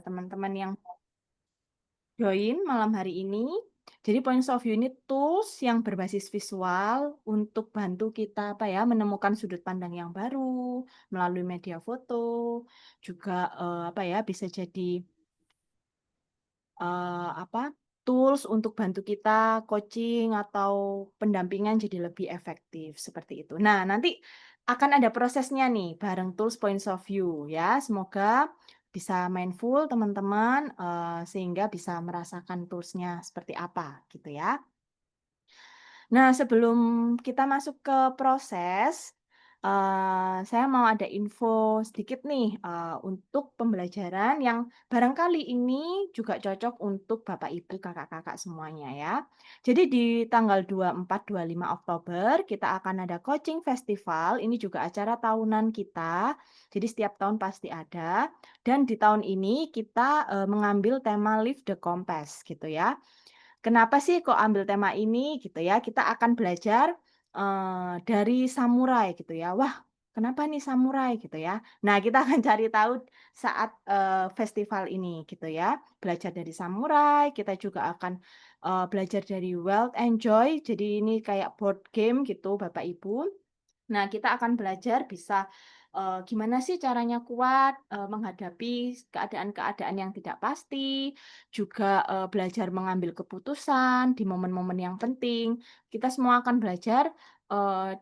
teman-teman yang join malam hari ini. Jadi Points of View ini tools yang berbasis visual untuk bantu kita menemukan sudut pandang yang baru melalui media foto, juga bisa jadi tools untuk bantu kita coaching atau pendampingan jadi lebih efektif seperti itu. Nah, nanti akan ada prosesnya nih bareng tools Points of View ya. Semoga bisa mindful teman-teman, sehingga bisa merasakan toolsnya seperti apa gitu ya. Nah, sebelum kita masuk ke proses, saya mau ada info sedikit nih, untuk pembelajaran yang barangkali ini juga cocok untuk Bapak, Ibu, kakak-kakak semuanya ya. Jadi di tanggal 24, 25 Oktober kita akan ada coaching festival, ini juga acara tahunan kita, jadi setiap tahun pasti ada, dan di tahun ini kita, mengambil tema Live the Compass gitu ya. Kenapa sih kok ambil tema ini gitu ya, kita akan belajar, dari samurai gitu ya. Wah, kenapa nih samurai gitu ya. Nah, kita akan cari tahu saat, festival ini gitu ya. Belajar dari samurai, kita juga akan, belajar dari Wealth and Joy, jadi ini kayak board game gitu Bapak Ibu. Nah, kita akan belajar bisa, gimana sih caranya kuat, menghadapi keadaan-keadaan yang tidak pasti, juga, belajar mengambil keputusan di momen-momen yang penting. Kita semua akan belajar,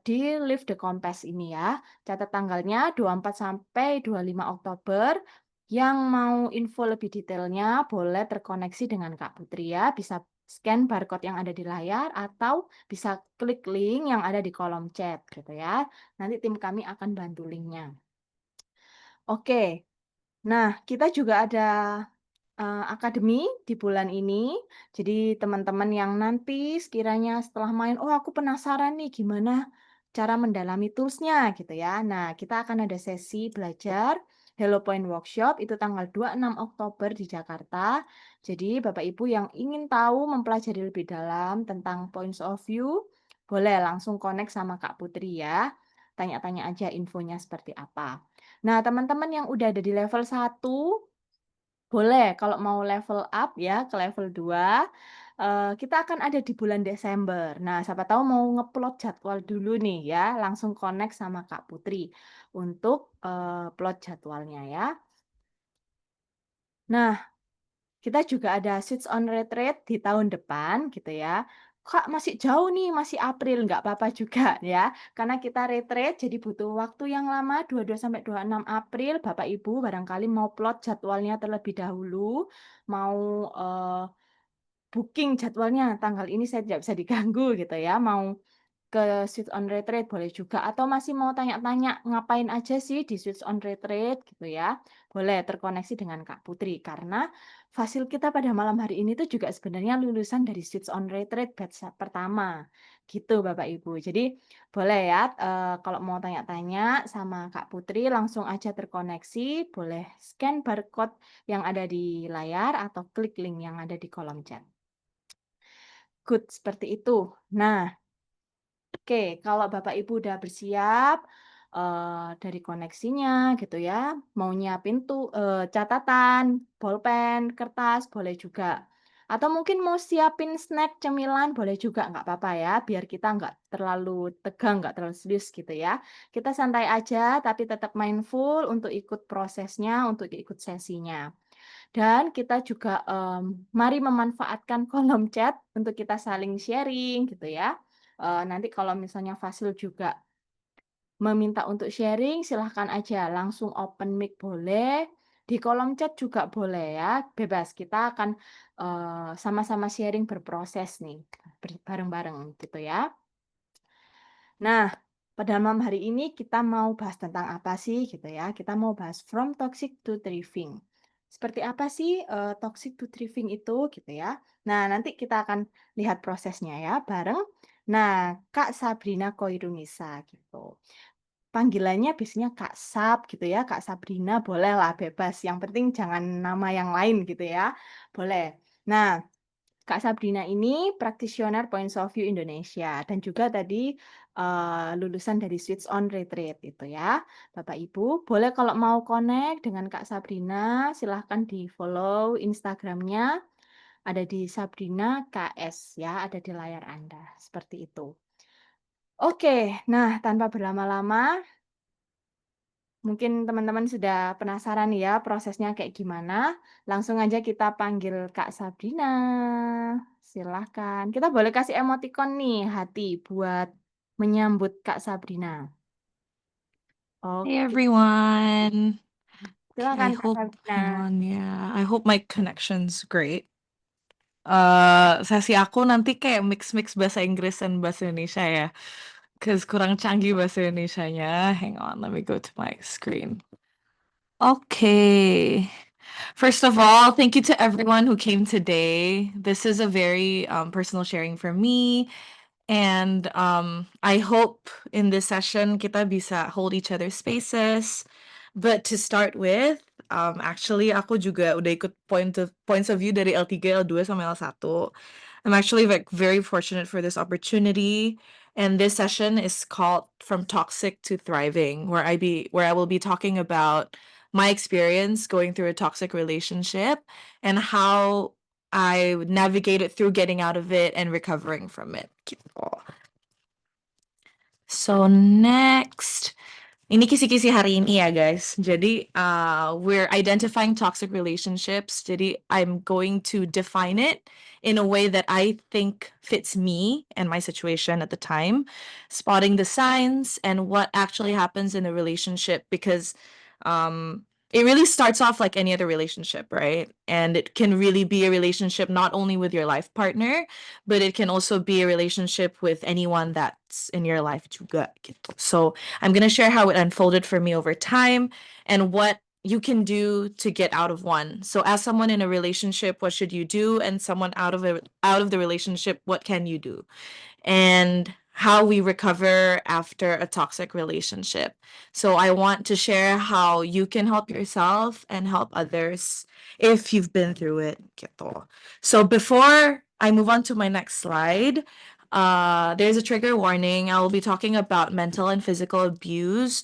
di Live the Compass ini ya. Catat tanggalnya 24 sampai 25 Oktober. Yang mau info lebih detailnya boleh terkoneksi dengan Kak Putri ya, bisa scan barcode yang ada di layar atau bisa klik link yang ada di kolom chat gitu ya. Nanti tim kami akan bantu linknya. Oke, nah kita juga ada akademi di bulan ini. Jadi teman-teman yang nanti sekiranya setelah main, "Oh aku penasaran nih gimana cara mendalami toolsnya gitu ya. Nah, kita akan ada sesi belajar Hello Point Workshop itu tanggal 26 Oktober di Jakarta. Jadi Bapak Ibu yang ingin tahu mempelajari lebih dalam tentang points of view, boleh langsung connect sama Kak Putri ya. Tanya-tanya aja infonya seperti apa. Nah, teman-teman yang udah ada di level 1 boleh, kalau mau level up ya ke level 2, kita akan ada di bulan Desember. Nah, siapa tahu mau ngeplot jadwal dulu nih ya, langsung connect sama Kak Putri untuk, plot jadwalnya ya. Nah, kita juga ada switch on retreat di tahun depan gitu ya. Kak, masih jauh nih, masih April, nggak apa-apa juga ya. Karena kita retreat jadi butuh waktu yang lama, 22 sampai 26 April. Bapak Ibu barangkali mau plot jadwalnya terlebih dahulu, mau, booking jadwalnya, tanggal ini saya tidak bisa diganggu gitu ya, mau ke Switch on Retreat boleh juga, atau masih mau tanya-tanya ngapain aja sih di Switch on Retreat gitu ya, boleh terkoneksi dengan Kak Putri. Karena fasil kita pada malam hari ini tuh juga sebenarnya lulusan dari Switch on Retreat batch pertama, gitu Bapak Ibu. Jadi boleh ya, kalau mau tanya-tanya sama Kak Putri langsung aja terkoneksi, boleh scan barcode yang ada di layar atau klik link yang ada di kolom chat. Good, seperti itu. Nah, oke, kalau Bapak Ibu udah bersiap, dari koneksinya gitu ya, mau nyiapin tuh, catatan, bolpen, kertas, boleh juga. Atau mungkin mau siapin snack, cemilan, boleh juga, nggak apa-apa ya, biar kita nggak terlalu tegang, nggak terlalu serius gitu ya. Kita santai aja, tapi tetap mindful untuk ikut prosesnya, untuk ikut sesinya. Dan kita juga, mari memanfaatkan kolom chat untuk kita saling sharing gitu ya. Nanti kalau misalnya Fasil juga meminta untuk sharing, silahkan aja langsung open mic boleh, di kolom chat juga boleh ya, bebas. Kita akan, sama-sama sharing berproses nih, bareng-bareng gitu ya. Nah, pada malam hari ini kita mau bahas tentang apa sih gitu ya, kita mau bahas from toxic to thriving. Seperti apa sih, toxic to thriving itu gitu ya. Nah, nanti kita akan lihat prosesnya ya bareng. Nah, Kak Sabrina Koirunisa gitu. Panggilannya biasanya Kak Sab gitu ya, Kak Sabrina bolehlah bebas, yang penting jangan nama yang lain gitu ya, boleh. Nah, Kak Sabrina ini practitioner Points of View Indonesia dan juga tadi lulusan dari Switch On Retreat itu ya. Bapak Ibu, boleh kalau mau connect dengan Kak Sabrina, silahkan di-follow Instagramnya, ada di Sabrina KS ya, ada di layar Anda, seperti itu. Oke, nah tanpa berlama-lama, mungkin teman-teman sudah penasaran ya prosesnya kayak gimana. Langsung aja kita panggil Kak Sabrina. Silahkan. Kita boleh kasih emoticon nih, hati, buat menyambut Kak Sabrina. Hey Oke, everyone. Okay, silakan Kak Sabrina. hang on, yeah. I hope my connection's great. Sesi aku nanti kayak mix-mix bahasa Inggris dan bahasa Indonesia ya. Cause kurang canggih bahasa Indonesianya. Hang on, let me go to my screen. Okay. First of all, thank you to everyone who came today. This is a very personal sharing for me. And I hope in this session kita bisa hold each other's spaces. But to start with, actually aku juga udah ikut points of view dari L3, L2 sama L1. I'm actually like very fortunate for this opportunity. And this session is called From Toxic to Thriving, where I will be talking about my experience going through a toxic relationship and how I navigated through getting out of it and recovering from it. Gitu. So next, ini kisi-kisi hari ini ya guys. Jadi we're identifying toxic relationships. Jadi I'm going to define it in a way that I think fits me and my situation at the time, spotting the signs and what actually happens in a relationship because it really starts off like any other relationship, right? And it can really be a relationship not only with your life partner, but it can also be a relationship with anyone that's in your life juga gitu. So I'm going to share how it unfolded for me over time and what you can do to get out of one. So as someone in a relationship, what should you do? And someone out of the relationship, what can you do? And how we recover after a toxic relationship. So I want to share how you can help yourself and help others if you've been through it. Gitu. So before I move on to my next slide, there's a trigger warning. I will be talking about mental and physical abuse.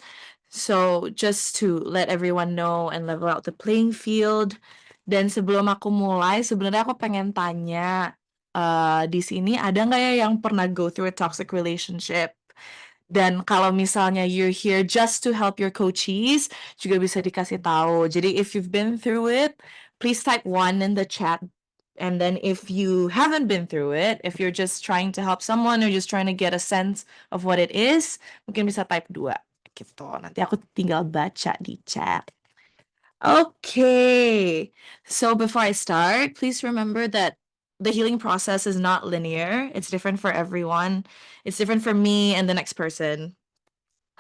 So just to let everyone know and level out the playing field. Dan sebelum aku mulai, sebenarnya aku pengen tanya, di sini ada nggak ya yang pernah go through a toxic relationship? Dan kalau misalnya you're here just to help your coachees, juga bisa dikasih tahu. Jadi if you've been through it, please type 1 in the chat. And then if you haven't been through it, if you're just trying to help someone or just trying to get a sense of what it is, mungkin bisa type 2 gitu. Nanti aku tinggal baca di chat. Okay. So before I start, please remember that the healing process is not linear. It's different for everyone. It's different for me and the next person.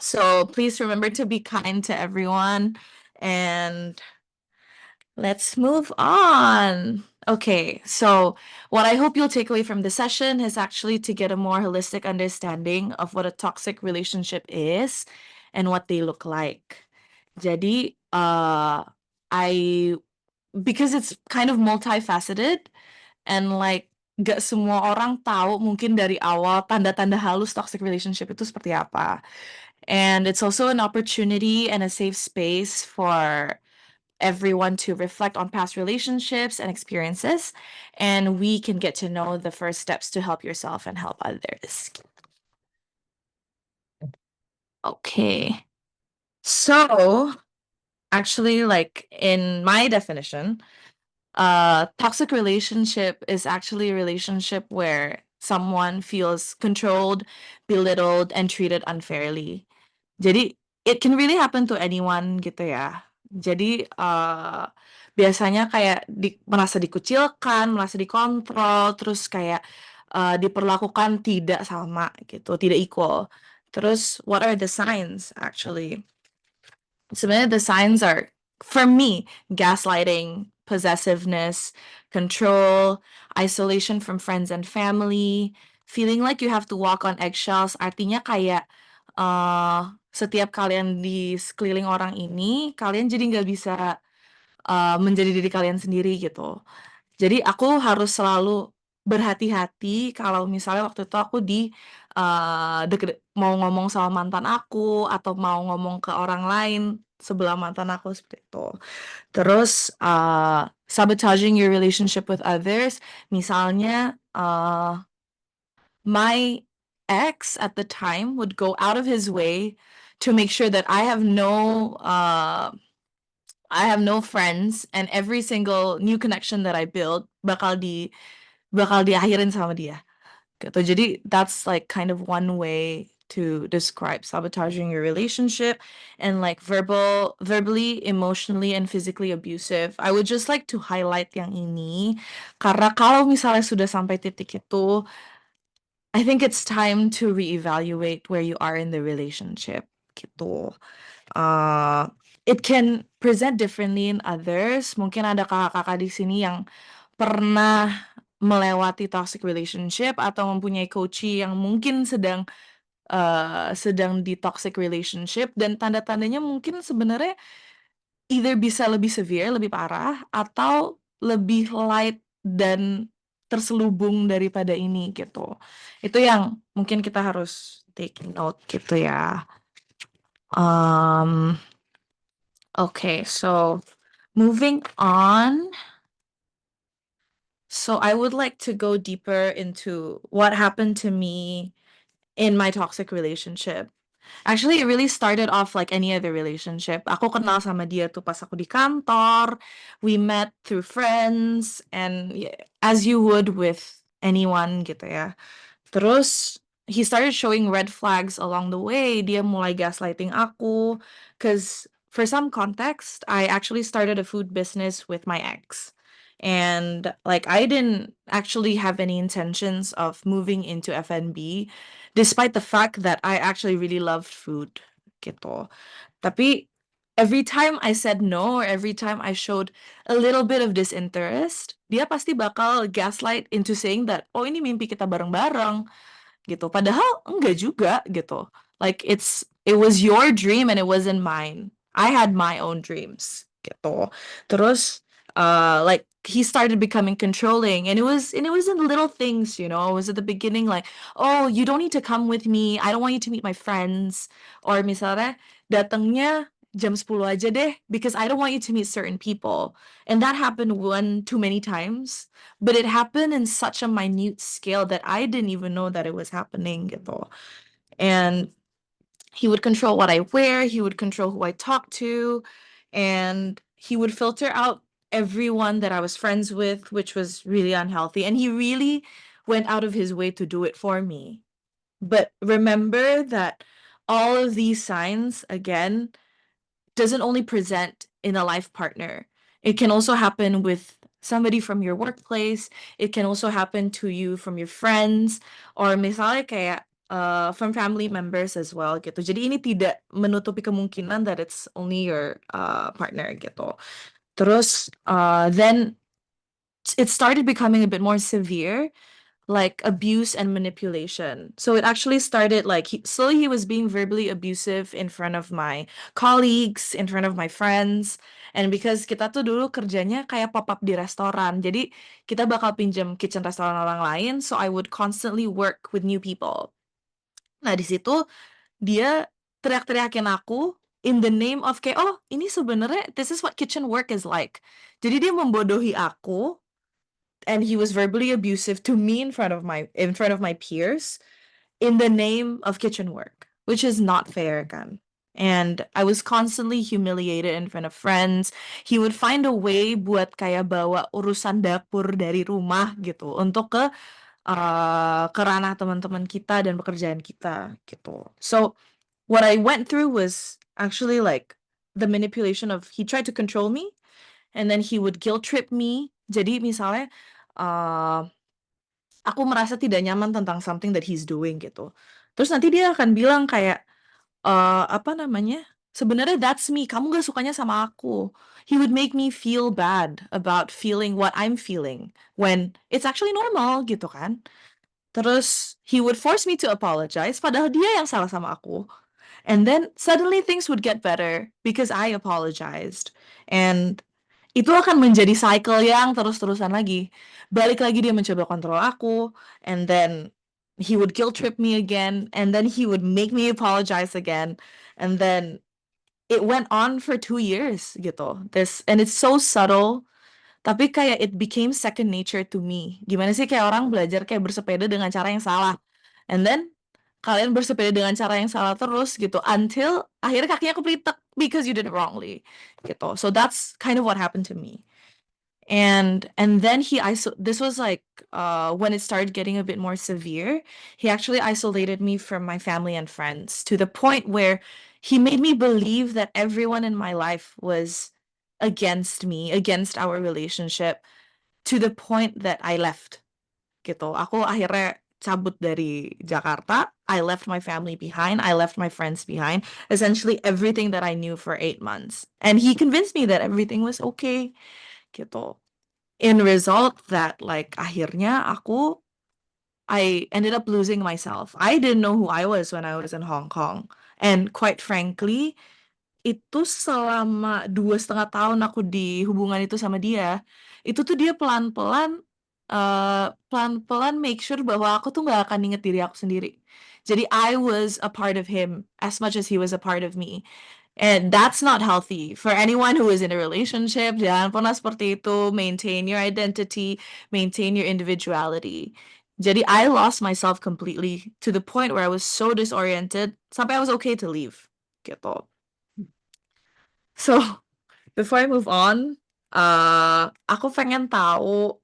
So please remember to be kind to everyone and let's move on. Okay, so what I hope you'll take away from this session is actually to get a more holistic understanding of what a toxic relationship is and what they look like. Jadi, I because it's kind of multifaceted and like gak semua orang tahu mungkin dari awal tanda-tanda halus toxic relationship itu seperti apa. And it's also an opportunity and a safe space for everyone to reflect on past relationships and experiences, and we can get to know the first steps to help yourself and help others. Okay. So, actually, like in my definition, toxic relationship is actually a relationship where someone feels controlled, belittled, and treated unfairly. Jadi it can really happen to anyone gitu ya. Jadi biasanya kayak merasa dikucilkan, merasa dikontrol, terus kayak diperlakukan tidak sama gitu, tidak equal. Terus what are the signs actually? Sebenarnya the signs are, for me, gaslighting, possessiveness, control, isolation from friends and family, feeling like you have to walk on eggshells, artinya kayak setiap kalian di sekeliling orang ini, kalian jadi nggak bisa menjadi diri kalian sendiri gitu. Jadi aku harus selalu berhati-hati kalau misalnya waktu itu aku deket mau ngomong sama mantan aku atau mau ngomong ke orang lain sebelah mantan aku seperti itu. Terus, sabotaging your relationship with others, misalnya, my ex at the time would go out of his way to make sure that I have no friends, and every single new connection that I build bakal diakhirin sama dia, gitu. Jadi that's like kind of one way to describe sabotaging your relationship, and like verbally, emotionally, and physically abusive. I would just like to highlight yang ini karena kalau misalnya sudah sampai titik itu, I think it's time to reevaluate where you are in the relationship, gitu. Uh, it can present differently in others. Mungkin ada kakak-kakak di sini yang pernah melewati toxic relationship atau mempunyai coachee yang mungkin sedang di toxic relationship, dan tanda-tandanya mungkin sebenarnya either bisa lebih severe, lebih parah, atau lebih light dan terselubung daripada ini, gitu. Itu yang mungkin kita harus take note gitu ya. Um, okay, so moving on. So I would like to go deeper into what happened to me in my toxic relationship. Actually, it really started off like any other relationship. Aku kenal sama dia tuh pas aku di kantor. We met through friends and as you would with anyone gitu ya. Terus he started showing red flags along the way. Dia mulai gaslighting aku. Cause for some context, I actually started a food business with my ex. And like I didn't actually have any intentions of moving into F&B, despite the fact that I actually really loved food gitu. Tapi every time I said no or every time I showed a little bit of disinterest, dia pasti bakal gaslight into saying that, "Oh, ini mimpi kita bareng-bareng," gitu. Padahal enggak juga gitu. Like it was your dream and it wasn't mine. I had my own dreams gitu. Terus like he started becoming controlling, and it was in little things, It was at the beginning like, "Oh, you don't need to come with me. I don't want you to meet my friends." Or misalnya datangnya jam 10 aja deh because I don't want you to meet certain people. And that happened one too many times. But it happened in such a minute scale that I didn't even know that it was happening gitu. And he would control what I wear, he would control who I talk to, and he would filter out everyone that I was friends with, which was really unhealthy. And he really went out of his way to do it for me. But remember that all of these signs, again, doesn't only present in a life partner. It can also happen with somebody from your workplace. It can also happen to you from your friends, or misalnya kayak from family members as well gitu. Jadi ini tidak menutupi kemungkinan that it's only your partner gitu. Terus then it started becoming a bit more severe, like abuse and manipulation. So it actually started like slowly he was being verbally abusive in front of my colleagues, in front of my friends. And because kita tuh dulu kerjanya kayak pop-up di restoran, jadi kita bakal pinjam kitchen restoran orang lain, so I would constantly work with new people. Nah, di situ dia teriak-teriakin aku in the name of kayak, "Oh, ini sebenarnya this is what kitchen work is like." Jadi dia membodohi aku, and he was verbally abusive to me in front of my peers in the name of kitchen work, which is not fair kan. And I was constantly humiliated in front of friends. He would find a way buat kayak bawa urusan dapur dari rumah gitu untuk ke ranah teman-teman kita dan pekerjaan kita gitu. So what I went through was actually like the manipulation of he tried to control me, and then he would guilt trip me. Jadi misalnya uh, aku merasa tidak nyaman tentang something that he's doing gitu. Terus nanti dia akan bilang kayak, apa namanya, "Sebenarnya that's me, kamu gak sukanya sama aku." He would make me feel bad about feeling what I'm feeling when it's actually normal gitu kan. Terus he would force me to apologize padahal dia yang salah sama aku. And then suddenly things would get better because I apologized. And itu akan menjadi cycle yang terus-terusan lagi. Balik lagi dia mencoba kontrol aku, and then he would guilt trip me again, and then he would make me apologize again, and then it went on for 2 years gitu. And it's so subtle, tapi kayak it became second nature to me. Gimana sih kayak orang belajar kayak bersepeda dengan cara yang salah, and then kalian bersepeda dengan cara yang salah terus gitu until akhirnya kakinya kepelitek because you did it wrongly gitu. So that's kind of what happened to me. And then this was like when it started getting a bit more severe, he actually isolated me from my family and friends to the point where he made me believe that everyone in my life was against me, against our relationship, to the point that I left gitu. Aku akhirnya cabut dari Jakarta. I left my family behind. I left my friends behind. Essentially everything that I knew for 8 months. And he convinced me that everything was okay gitu. In result that like akhirnya I ended up losing myself. I didn't know who I was when I was in Hong Kong. And quite frankly, itu selama 2,5 tahun aku di hubungan itu sama dia, itu tuh dia pelan-pelan make sure bahwa aku tuh nggak akan inget diri aku sendiri. Jadi I was a part of him as much as he was a part of me. And that's not healthy for anyone who is in a relationship. Jangan pernah seperti itu. Maintain your identity, maintain your individuality. Jadi I lost myself completely to the point where I was so disoriented sampai I was okay to leave gitu. So before I move on, aku pengen tahu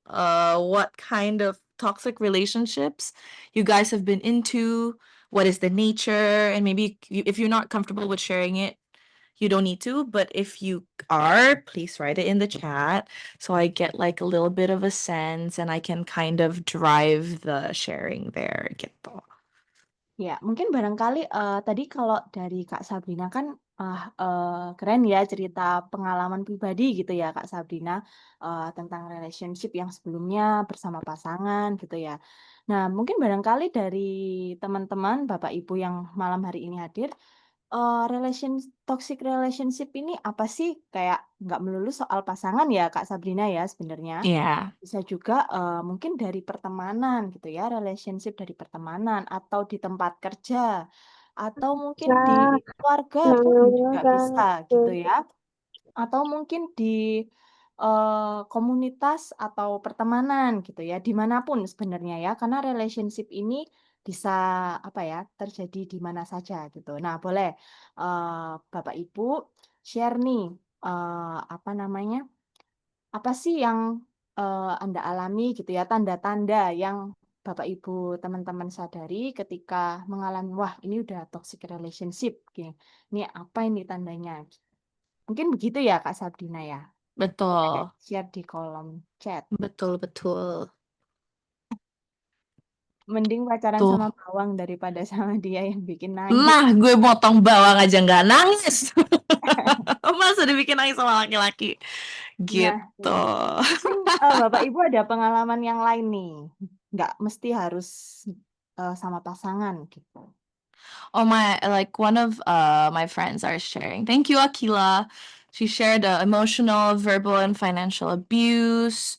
what kind of toxic relationships you guys have been into. What is the nature? And maybe if you're not comfortable with sharing it, you don't need to. But if you are, please write it in the chat so I get like a little bit of a sense and I can kind of drive the sharing there gitu. Ya, mungkin barangkali, tadi kalau dari Kak Sabrina kan, keren ya cerita pengalaman pribadi gitu ya Kak Sabrina, tentang relationship yang sebelumnya bersama pasangan gitu ya. Nah, mungkin barangkali dari teman-teman, Bapak Ibu yang malam hari ini hadir, toxic relationship ini apa sih? Kayak nggak melulu soal pasangan ya, Kak Sabrina ya sebenarnya. Yeah, Bisa juga, mungkin dari pertemanan gitu ya, relationship dari pertemanan atau di tempat kerja, atau mungkin di keluarga pun juga bisa gitu ya. Atau mungkin di, komunitas atau pertemanan gitu ya, dimanapun sebenarnya ya, karena relationship ini bisa, apa ya, terjadi di mana saja gitu. Nah boleh, Bapak Ibu share nih, apa namanya, apa sih yang, Anda alami gitu ya, tanda-tanda yang Bapak Ibu, teman-teman sadari ketika mengalami, "Wah ini udah toxic relationship," gini, "Ini apa ini tandanya?" Mungkin begitu ya, Kak Sabrina ya? Boleh deh betul. share di kolom chat. Betul, betul. Mending pacaran Tuh. sama bawang daripada sama dia yang bikin nangis. Nah, gue motong bawang aja nggak nangis. Masa dibikin nangis sama laki-laki? Nah, Gitu. tuh. Mungkin, Bapak Ibu ada pengalaman yang lain nih, nggak mesti harus, sama pasangan gitu. Oh my, like one of my friends are sharing. Thank you, Akila. She shared emotional, verbal, and financial abuse.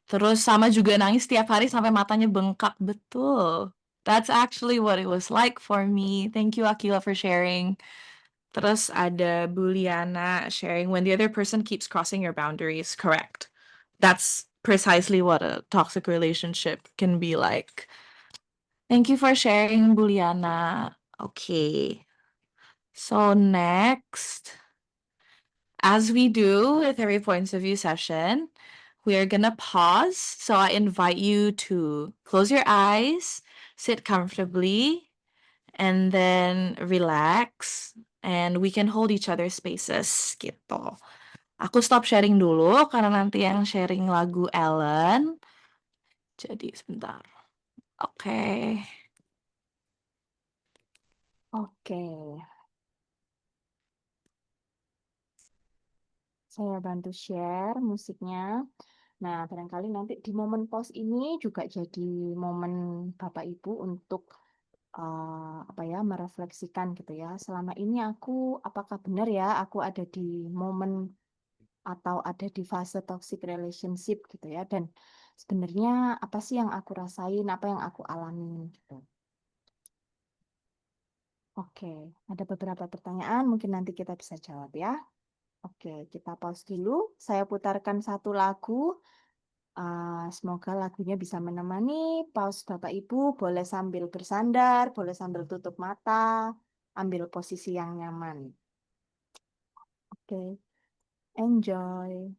Terus sama juga nangis tiap hari sampai matanya bengkak. Betul. That's actually what it was like for me. Thank you, Akila, for sharing. Terus ada Buliana sharing when the other person keeps crossing your boundaries. Correct. That's precisely what a toxic relationship can be like. Thank you for sharing, Buliana. Okay. So next, as we do with every points of view session, we are gonna pause. So I invite you to close your eyes, sit comfortably, and then relax, and we can hold each other's spaces gitu. Aku stop sharing dulu karena nanti yang sharing lagu Ellen. Jadi sebentar. Oke. Oke, saya bantu share musiknya. Nah, barangkali nanti di momen pause ini juga jadi momen Bapak Ibu untuk, apa ya, merefleksikan gitu ya, selama ini apakah benar ya aku ada di momen atau ada di fase toxic relationship gitu ya. Dan sebenarnya apa sih yang aku rasain, apa yang aku alamin gitu. Oke, ada beberapa pertanyaan, mungkin nanti kita bisa jawab ya. Oke, kita pause dulu. Saya putarkan satu lagu. Semoga lagunya bisa menemani pause Bapak Ibu. Boleh sambil bersandar, boleh sambil tutup mata, ambil posisi yang nyaman. Oke, enjoy.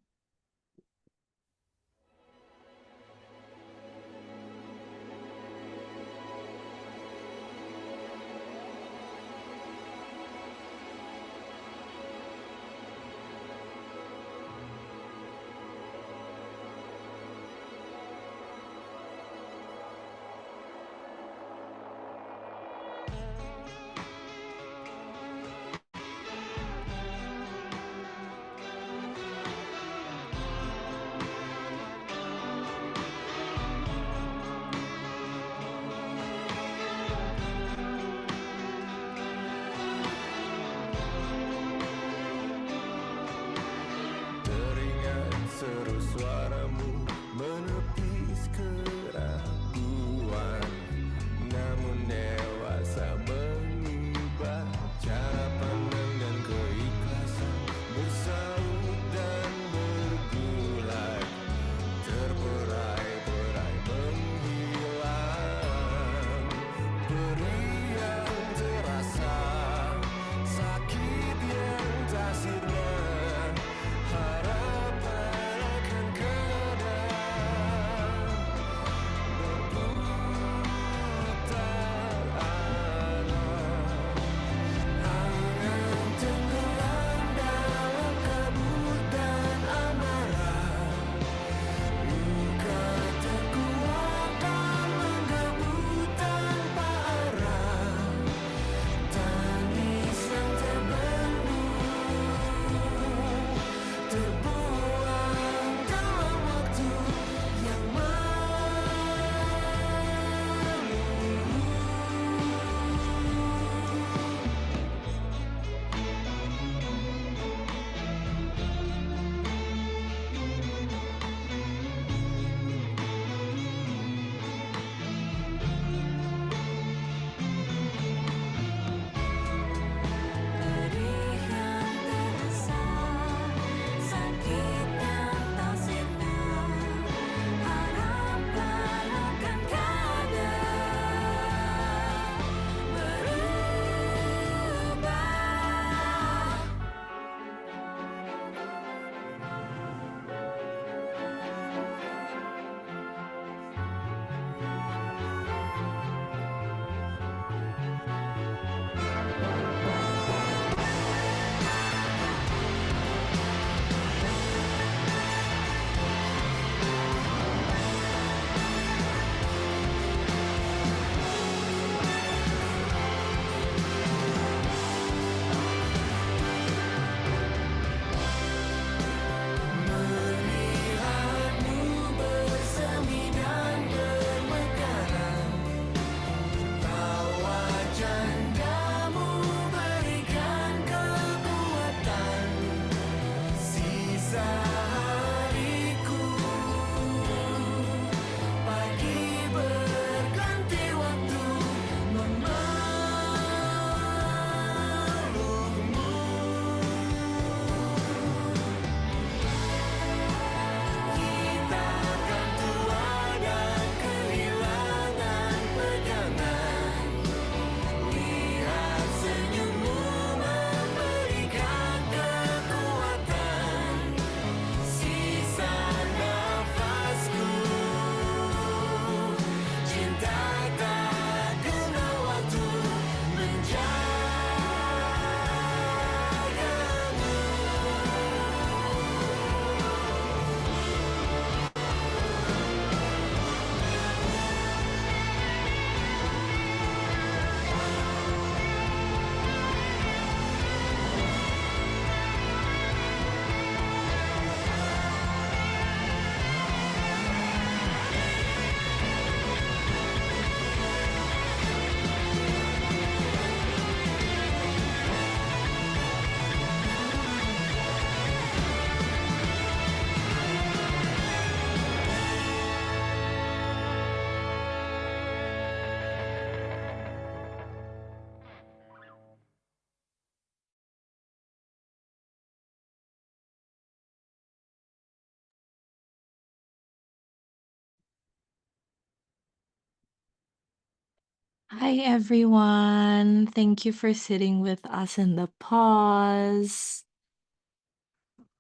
Hi everyone. Thank you for sitting with us in the pause.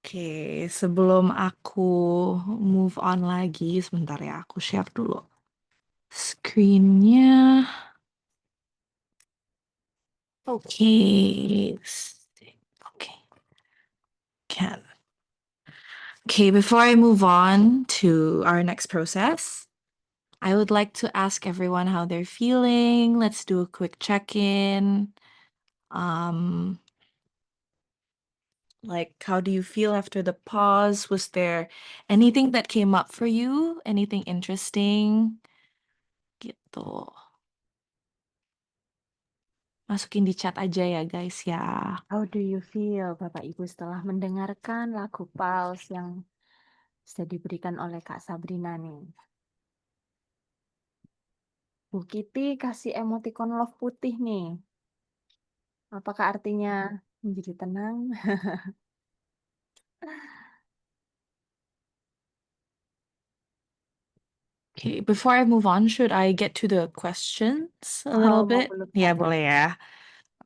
Oke, sebelum aku move on lagi, sebentar ya, aku share dulu screen-nya. Oke. Oke, can. Okay, before I move on to our next process, I would like to ask everyone how they're feeling. Let's do a quick check-in. Um, Like, how do you feel after the pause? Was there anything that came up for you? Anything interesting? Gitu. Masukin di chat aja ya, guys ya. How do you feel, Bapak Ibu, setelah mendengarkan lagu Pulse yang sudah diberikan oleh Kak Sabrina nih? Bu Kitty kasih emoticon love putih nih. Apakah artinya menjadi tenang? Okay, before I move on, should I get to the questions a Oh, little mau bit? peluk Ya, tangan. boleh ya.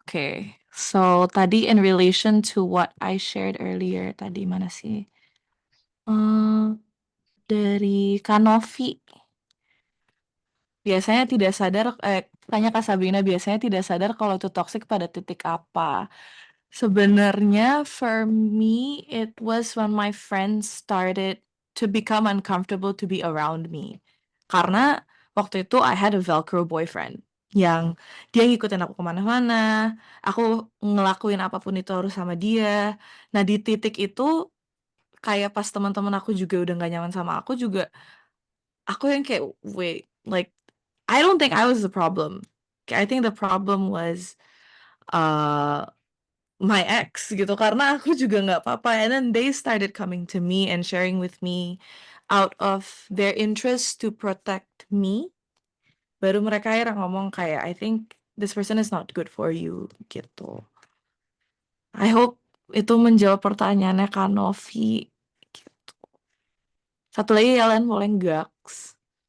Okay, so tadi in relation to what I shared earlier, tadi mana sih? Eh, dari Kanovi. Biasanya tidak sadar, tanya Kak Sabrina, biasanya tidak sadar kalau itu toxic pada titik apa? Sebenarnya for me, it was when my friends started to become uncomfortable to be around me. Karena waktu itu I had a Velcro boyfriend yang dia ngikutin aku kemana-mana, aku ngelakuin apapun itu harus sama dia. Nah di titik itu kayak pas teman-teman aku juga udah gak nyaman sama aku juga, aku yang kayak wait, like I don't think I was the problem. I think the problem was uh my ex gitu karena aku juga nggak apa-apa and then they started coming to me and sharing with me out of their interest to protect me. Baru mereka akhirnya ngomong kayak I think this person is not good for you gitu. I hope itu menjawab pertanyaannya Kak Novi gitu. Satu lagi kalian boleh nggak?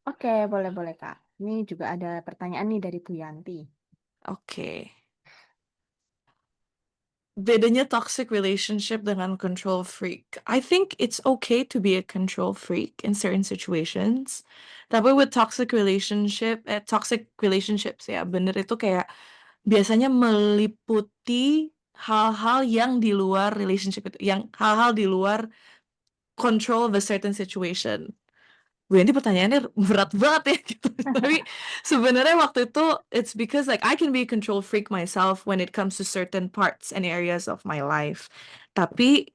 Oke, boleh-boleh Kak. Ini juga ada pertanyaan nih dari Bu Yanti. Oke. Bedanya toxic relationship dengan control freak. I think it's okay to be a control freak in certain situations. Tapi with toxic relationships ya, bener itu kayak biasanya meliputi hal-hal yang di luar relationship itu, yang hal-hal di luar control of a certain situation. Bu Yanti pertanyaannya berat banget ya gitu. Tapi sebenarnya waktu itu it's because like I can be a control freak myself when it comes to certain parts and areas of my life. Tapi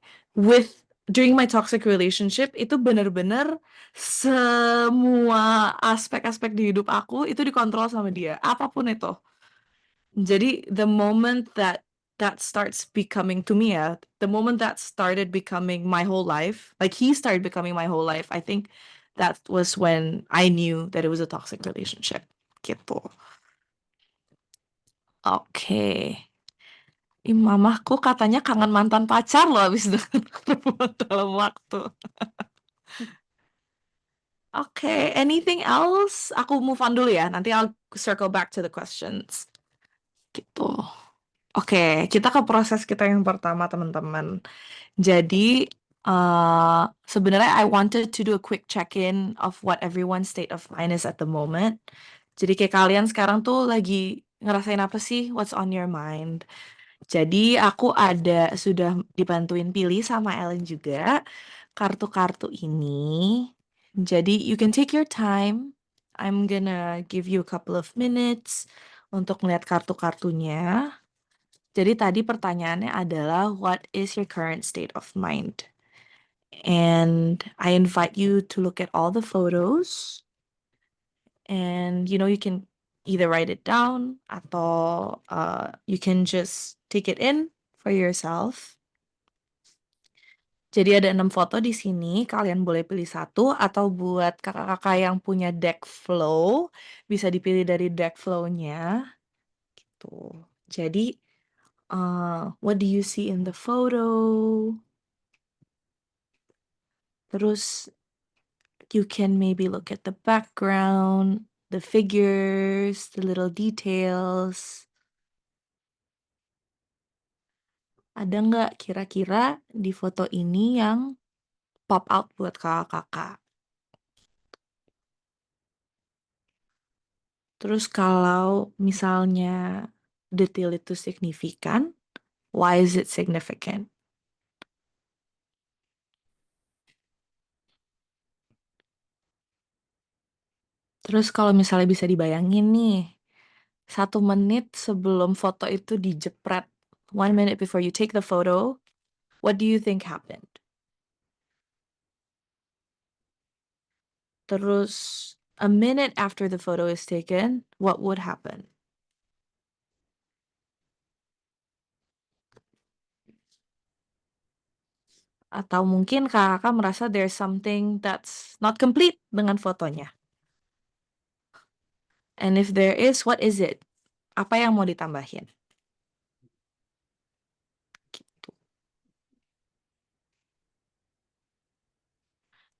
during my toxic relationship itu benar-benar semua aspek-aspek di hidup aku itu dikontrol sama dia, apapun itu. Jadi the moment that starts becoming to me ya, the moment that started becoming my whole life, like he started becoming my whole life, I think that was when I knew that it was a toxic relationship. Gitu. Oke. Mamaku katanya kangen mantan pacar loh habis dengan pertemuan dalam waktu. Oke, anything else? Aku move on dulu ya. Nanti I'll circle back to the questions. Gitu. Oke, kita ke proses kita yang pertama, teman-teman. Jadi, sebenarnya I wanted to do a quick check-in of what everyone's state of mind is at the moment. Jadi kayak kalian sekarang tuh lagi ngerasain apa sih? What's on your mind? Jadi aku sudah dibantuin pilih sama Ellen juga kartu-kartu ini. Jadi you can take your time. I'm gonna give you a couple of minutes untuk melihat kartu-kartunya. Jadi tadi pertanyaannya adalah what is your current state of mind? And I invite you to look at all the photos and you can either write it down atau you can just take it in for yourself. Jadi ada 6 foto di sini, kalian boleh pilih satu atau buat kakak-kakak yang punya deck flow, bisa dipilih dari deck flow-nya. Gitu. Jadi, what do you see in the photo? Terus you can maybe look at the background, the figures, the little details. Ada nggak kira-kira di foto ini yang pop out buat kakak-kakak? Terus kalau misalnya detail itu signifikan, why is it significant? Terus kalau misalnya bisa dibayangin nih, 1 menit sebelum foto itu dijepret, 1 minute before you take the photo, what do you think happened? Terus, a minute after the photo is taken, what would happen? Atau mungkin kakak merasa there's something that's not complete dengan fotonya. And if there is, what is it? Apa yang mau ditambahin? Gitu.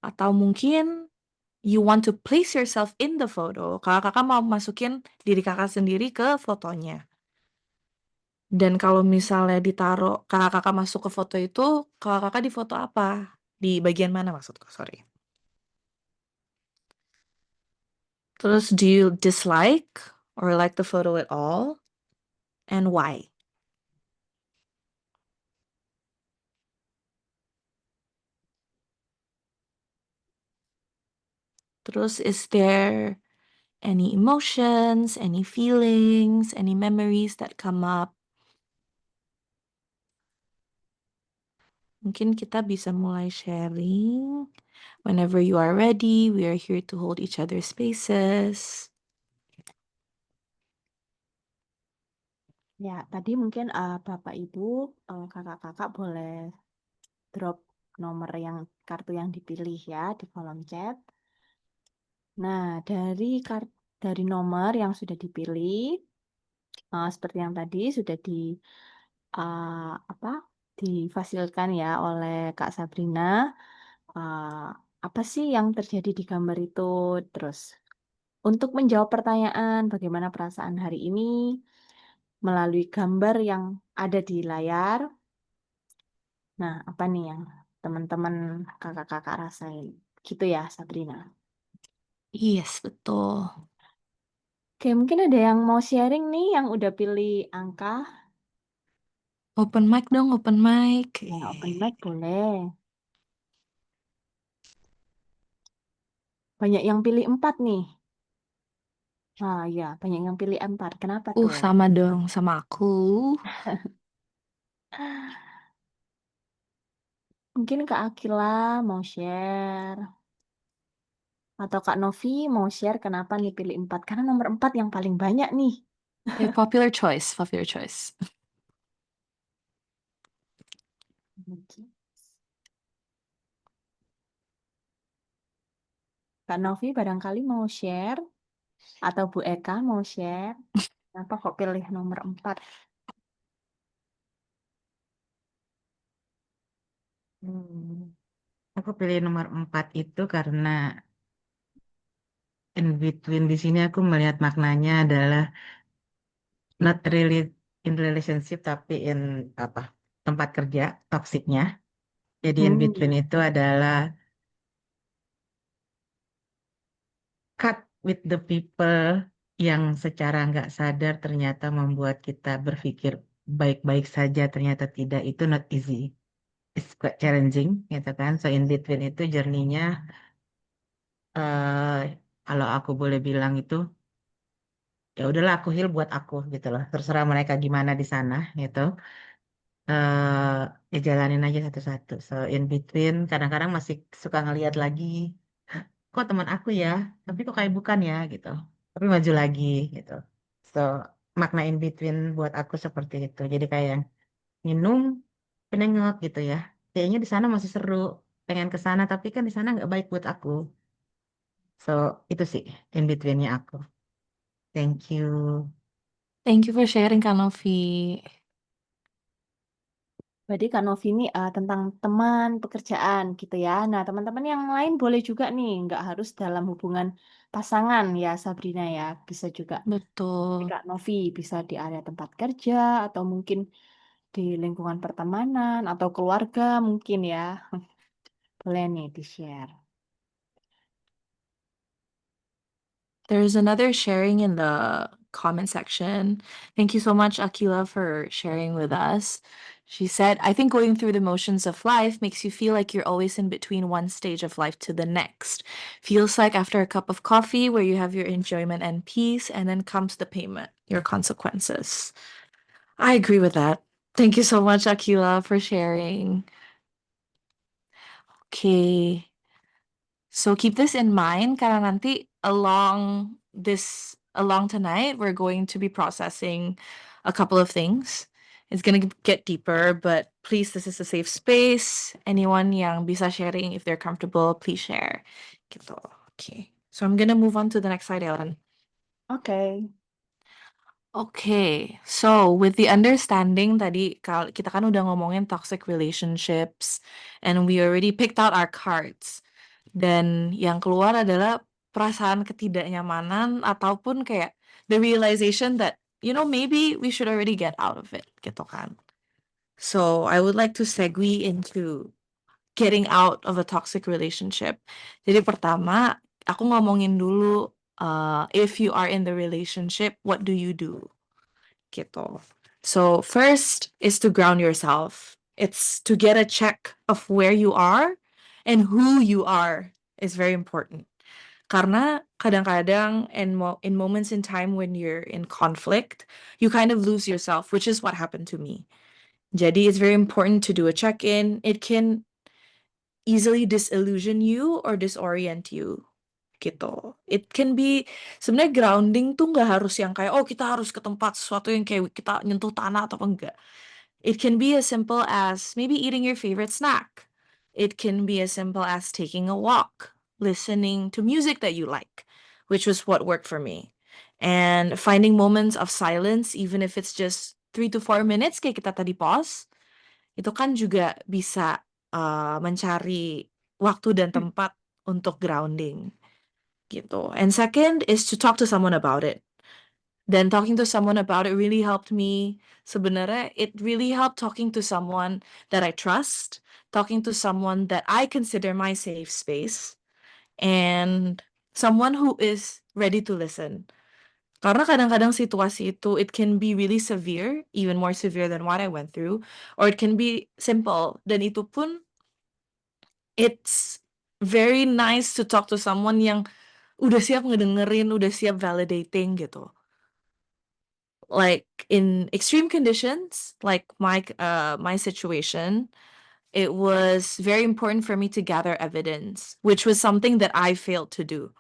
Atau mungkin you want to place yourself in the photo. Kakak mau masukin diri kakak sendiri ke fotonya. Dan kalau misalnya ditaruh kakak masuk ke foto itu, kakak di foto apa? Di bagian mana maksudku? Sorry. Terus, do you dislike or like the photo at all? And why? Terus, is there any emotions, any feelings, any memories that come up? Mungkin kita bisa mulai sharing. Whenever you are ready, we are here to hold each other's spaces. Ya, tadi mungkin Bapak Ibu, kakak-kakak boleh drop nomor yang kartu yang dipilih ya di kolom chat. Nah, dari nomor yang sudah dipilih, seperti yang tadi sudah apa difasilkan ya oleh Kak Sabrina. eh, apa sih yang terjadi di gambar itu? Terus untuk menjawab pertanyaan bagaimana perasaan hari ini melalui gambar yang ada di layar. Nah, apa nih yang teman-teman kakak-kakak rasain? Gitu ya, Sabrina. Yes, betul. Oke, mungkin ada yang mau sharing nih yang udah pilih angka. Open mic dong, open mic. Ya, open mic boleh. Banyak yang pilih 4 nih. Ah ya, banyak yang pilih 4. Kenapa tuh? Sama dong, sama aku. Mungkin Kak Akila mau share. Atau Kak Novi mau share kenapa nih pilih 4. Karena nomor 4 yang paling banyak nih. Popular choice, popular choice. Oke. Kak Novi barangkali mau share. Atau Bu Eka mau share. Kenapa kok pilih nomor 4? Hmm, aku pilih nomor 4 itu karena in between di sini aku melihat maknanya adalah not really in relationship tapi in apa tempat kerja toksiknya. Jadi in between Hmm. itu adalah cut with the people yang secara nggak sadar ternyata membuat kita berpikir baik-baik saja ternyata tidak, itu not easy. It's quite challenging gitu kan. So in between itu journey-nya eh kalau aku boleh bilang itu ya udahlah aku heal buat aku gitu loh, terserah mereka gimana di sana gitu. Ya jalanin aja satu-satu. So in between kadang-kadang masih suka ngeliat lagi kok teman aku ya tapi kok kayak bukan ya gitu, tapi maju lagi gitu. So makna in between buat aku seperti itu, jadi kayak yang minum penengok gitu ya, kayaknya di sana masih seru, pengen ke sana tapi kan di sana nggak baik buat aku. So itu sih in betweennya aku. Thank you. Thank you for sharing, Kak Novi. Berarti Kak Novi ini tentang teman, pekerjaan gitu ya. Nah, teman-teman yang lain boleh juga nih, nggak harus dalam hubungan pasangan ya Sabrina ya. Bisa juga seperti Betul. Kak Novi, bisa di area tempat kerja atau mungkin di lingkungan pertemanan atau keluarga mungkin ya. Boleh nih di-share. There's another sharing in the comment section. Thank you so much, Akila, for sharing with us. She said, I think going through the motions of life makes you feel like you're always in between one stage of life to the next. Feels like after a cup of coffee where you have your enjoyment and peace, and then comes the payment, your consequences. I agree with that. Thank you so much, Akila, for sharing. Okay. So keep this in mind karena nanti along tonight we're going to be processing a couple of things. It's gonna get deeper, but please, this is a safe space. Anyone yang bisa sharing if they're comfortable, please share. Gitu. Okay. So I'm gonna move on to the next slide, Ellen. Oke. Okay, so with the understanding tadi kita kan udah ngomongin toxic relationships and we already picked out our cards. Dan yang keluar adalah perasaan ketidaknyamanan ataupun kayak the realization that maybe we should already get out of it gitu kan. So I would like to segue into getting out of a toxic relationship. Jadi pertama, aku ngomongin dulu if you are in the relationship, what do you do? Gitu. So first is to ground yourself. It's to get a check of where you are and who you are is very important. Karena kadang-kadang in moments in time when you're in conflict, you kind of lose yourself, which is what happened to me. Jadi it's very important to do a check-in. It can easily disillusion you or disorient you gitu. It can be sebenarnya grounding tuh nggak harus yang kayak oh kita harus ke tempat sesuatu yang kayak kita nyentuh tanah atau enggak. It can be as simple as maybe eating your favorite snack. It can be as simple as taking a walk, listening to music that you like, which was what worked for me. And finding moments of silence, even if it's just 3 to 4 minutes kayak kita tadi pause, itu kan juga bisa mencari waktu dan tempat untuk grounding gitu. And second is to talk to someone about it. Then talking to someone about it really helped me. Sebenarnya it really helped talking to someone that I trust, talking to someone that I consider my safe space, and someone who is ready to listen. Karena kadang-kadang situasi itu, it can be really severe, even more severe than what I went through, or it can be simple. Dan itu pun, it's very nice to talk to someone yang udah siap ngedengerin, udah siap validating gitu. Like in extreme conditions, like my situation, it was very important for me to gather evidence, which was something that I failed to do.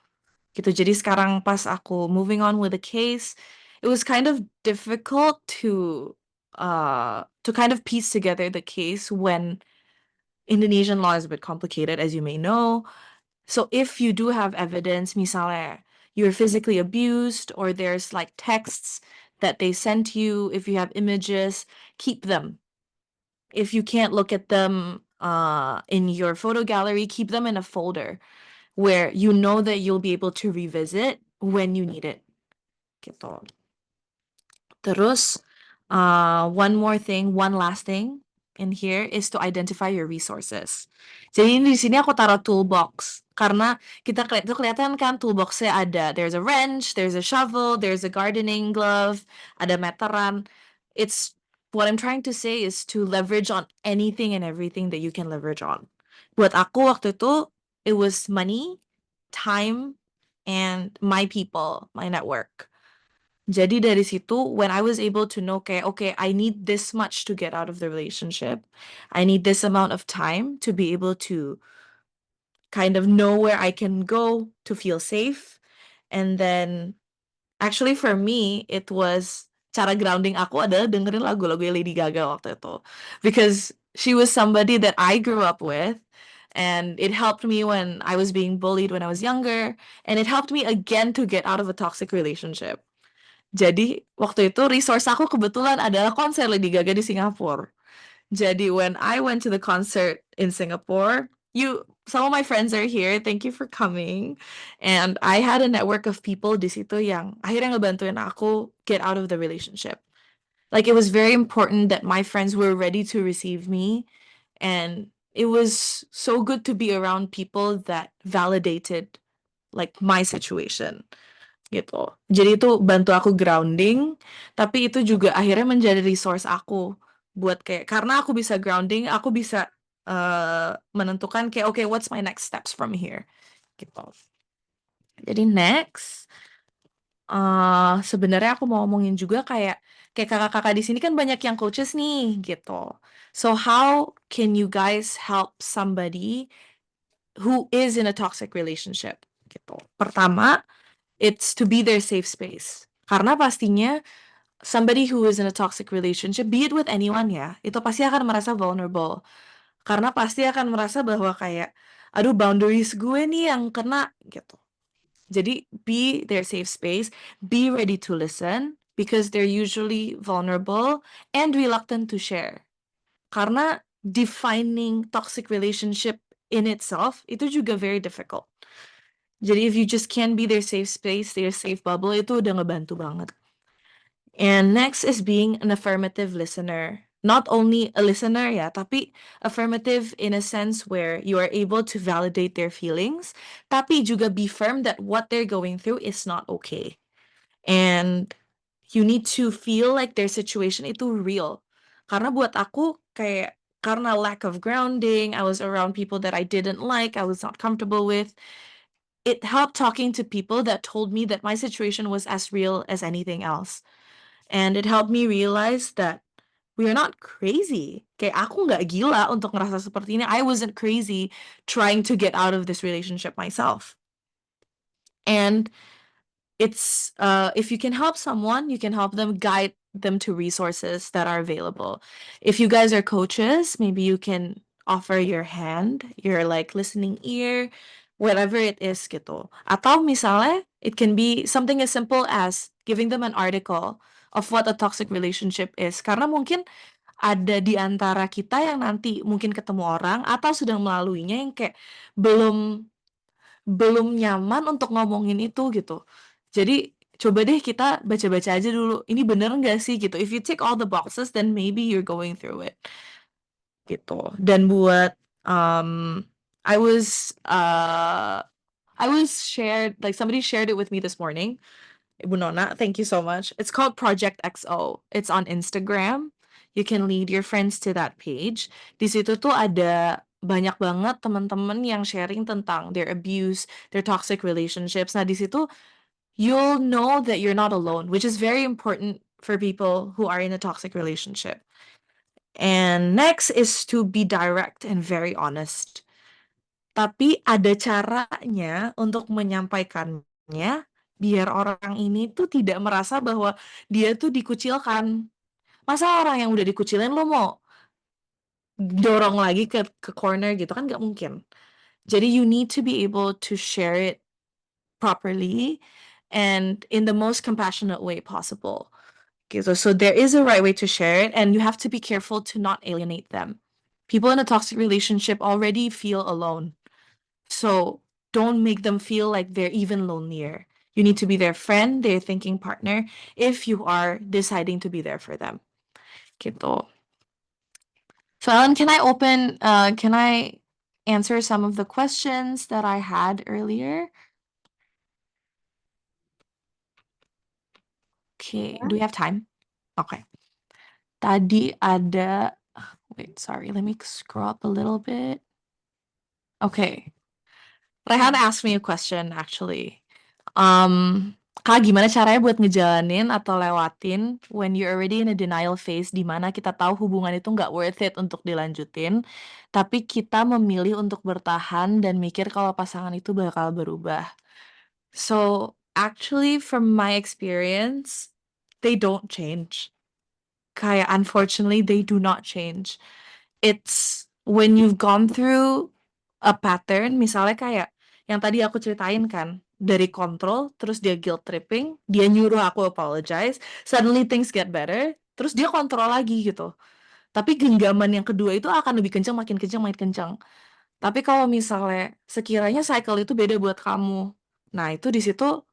Gitu. Jadi sekarang pas aku moving on with the case, it was kind of difficult to kind of piece together the case when Indonesian law is a bit complicated, as you may know. So if you do have evidence, misalnya you're physically abused or there's like texts that they sent you, if you have images, keep them. If you can't look at them in your photo gallery, keep them in a folder where you know that you'll be able to revisit when you need it. Gitu. Terus, one last thing in here is to identify your resources. Jadi di sini aku taruh toolbox karena itu kelihatan kan toolboxnya ada. There's a wrench, there's a shovel, there's a gardening glove, ada meteran. It's what I'm trying to say is to leverage on anything and everything that you can leverage on. Buat aku waktu itu, it was money, time, and my people, my network. Jadi dari situ, when I was able to know, okay, I need this much to get out of the relationship. I need this amount of time to be able to kind of know where I can go to feel safe. And then, actually for me, it was cara grounding aku adalah dengerin lagu-lagu Lady Gaga waktu itu. Because she was somebody that I grew up with. And it helped me when I was being bullied when I was younger. And it helped me again to get out of a toxic relationship. Jadi waktu itu resource aku kebetulan adalah konser Lady Gaga di Singapura. Jadi when I went to the concert in Singapore, some of my friends are here. Thank you for coming. And I had a network of people di situ yang akhirnya ngebantuin aku get out of the relationship. Like it was very important that my friends were ready to receive me, and it was so good to be around people that validated like my situation gitu. Jadi itu bantu aku grounding, tapi itu juga akhirnya menjadi resource aku buat kayak karena aku bisa grounding, aku bisa menentukan kayak okay, what's my next steps from here gitu. Jadi next sebenarnya aku mau ngomongin juga kayak kakak-kakak di sini kan banyak yang coaches nih gitu. So how can you guys help somebody who is in a toxic relationship gitu? Pertama, it's to be their safe space. Karena pastinya somebody who is in a toxic relationship, be it with anyone ya, itu pasti akan merasa vulnerable. Karena pasti akan merasa bahwa kayak, aduh boundaries gue nih yang kena gitu. Jadi be their safe space, be ready to listen because they're usually vulnerable and reluctant to share. Karena defining toxic relationship in itself itu juga very difficult. Jadi if you just can't be their safe space, their safe bubble, itu udah ngebantu banget. And next is being an affirmative listener. Not only a listener ya, tapi affirmative in a sense where you are able to validate their feelings, tapi juga be firm that what they're going through is not okay. And you need to feel like their situation itu real. Karena buat aku kayak karena lack of grounding, I was around people that I didn't like, I was not comfortable with. It helped talking to people that told me that my situation was as real as anything else. And it helped me realize that we are not crazy. Kayak aku nggak gila untuk ngerasa seperti ini. I wasn't crazy trying to get out of this relationship myself. And it's if you can help someone, you can help them, guide them to resources that are available. If you guys are coaches, maybe you can offer your hand, your like listening ear, whatever it is gitu. Atau misalnya it can be something as simple as giving them an article of what a toxic relationship is. Karena mungkin ada di antara kita yang nanti mungkin ketemu orang atau sedang melaluinya yang kayak belum belum nyaman untuk ngomongin itu gitu. Jadi coba deh kita baca-baca aja dulu, ini bener nggak sih gitu. If you tick all the boxes, then maybe you're going through it gitu. Dan buat I was shared like somebody shared it with me this morning. Ibu Nona, thank you so much. It's called Project XO. It's on Instagram. You can lead your friends to that page. Di situ tuh ada banyak banget teman-teman yang sharing tentang their abuse, their toxic relationships. Nah, di situ you'll know that you're not alone, which is very important for people who are in a toxic relationship. And next is to be direct and very honest. Tapi ada caranya untuk menyampaikannya biar orang ini tuh tidak merasa bahwa dia tuh dikucilkan. Masa orang yang udah dikucilin lo mau dorong lagi ke corner gitu kan nggak mungkin. Jadi you need to be able to share it properly and in the most compassionate way possible. Gitu. So there is a right way to share it and you have to be careful to not alienate them. People in a toxic relationship already feel alone. So don't make them feel like they're even lonelier. You need to be their friend, their thinking partner, if you are deciding to be there for them. Gitu. So Ellen, can I answer some of the questions that I had earlier? Okay, do we have time? Okay. Tadi ada, wait, sorry, let me scroll up a little bit. Okay. Rehan asked me a question actually. Kak, gimana caranya buat ngejalanin atau lewatin when you're already in a denial phase di mana kita tahu hubungan itu nggak worth it untuk dilanjutin, tapi kita memilih untuk bertahan dan mikir kalau pasangan itu bakal berubah. So, actually from my experience, they don't change. Kayak unfortunately, they do not change. It's when you've gone through a pattern, misalnya kayak yang tadi aku ceritain kan, dari kontrol, terus dia guilt tripping, dia nyuruh aku apologize, suddenly things get better, terus dia kontrol lagi gitu. Tapi genggaman yang kedua itu akan lebih kencang, makin kencang, makin kencang. Tapi kalau misalnya sekiranya cycle itu beda buat kamu, nah itu di situ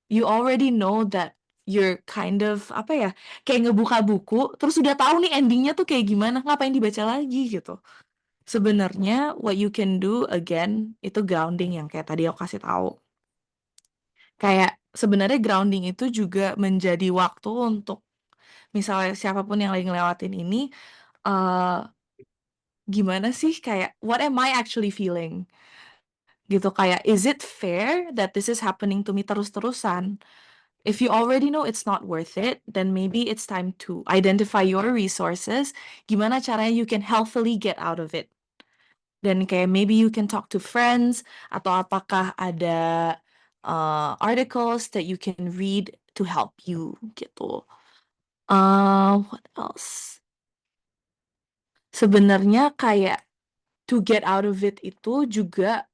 you already know that you're kind of apa ya, kayak ngebuka buku, terus udah tahu nih endingnya tuh kayak gimana, ngapain dibaca lagi gitu. Sebenarnya what you can do again itu grounding yang kayak tadi aku kasih tahu. Kayak sebenarnya grounding itu juga menjadi waktu untuk misalnya siapapun yang lagi ngelewatin ini, eh gimana sih kayak what am I actually feeling? Gitu kayak is it fair that this is happening to me terus-terusan? If you already know it's not worth it, then maybe it's time to identify your resources. Gimana caranya you can healthily get out of it? Dan kayak maybe you can talk to friends atau apakah ada articles that you can read to help you gitu. What else? Sebenarnya kayak to get out of it itu juga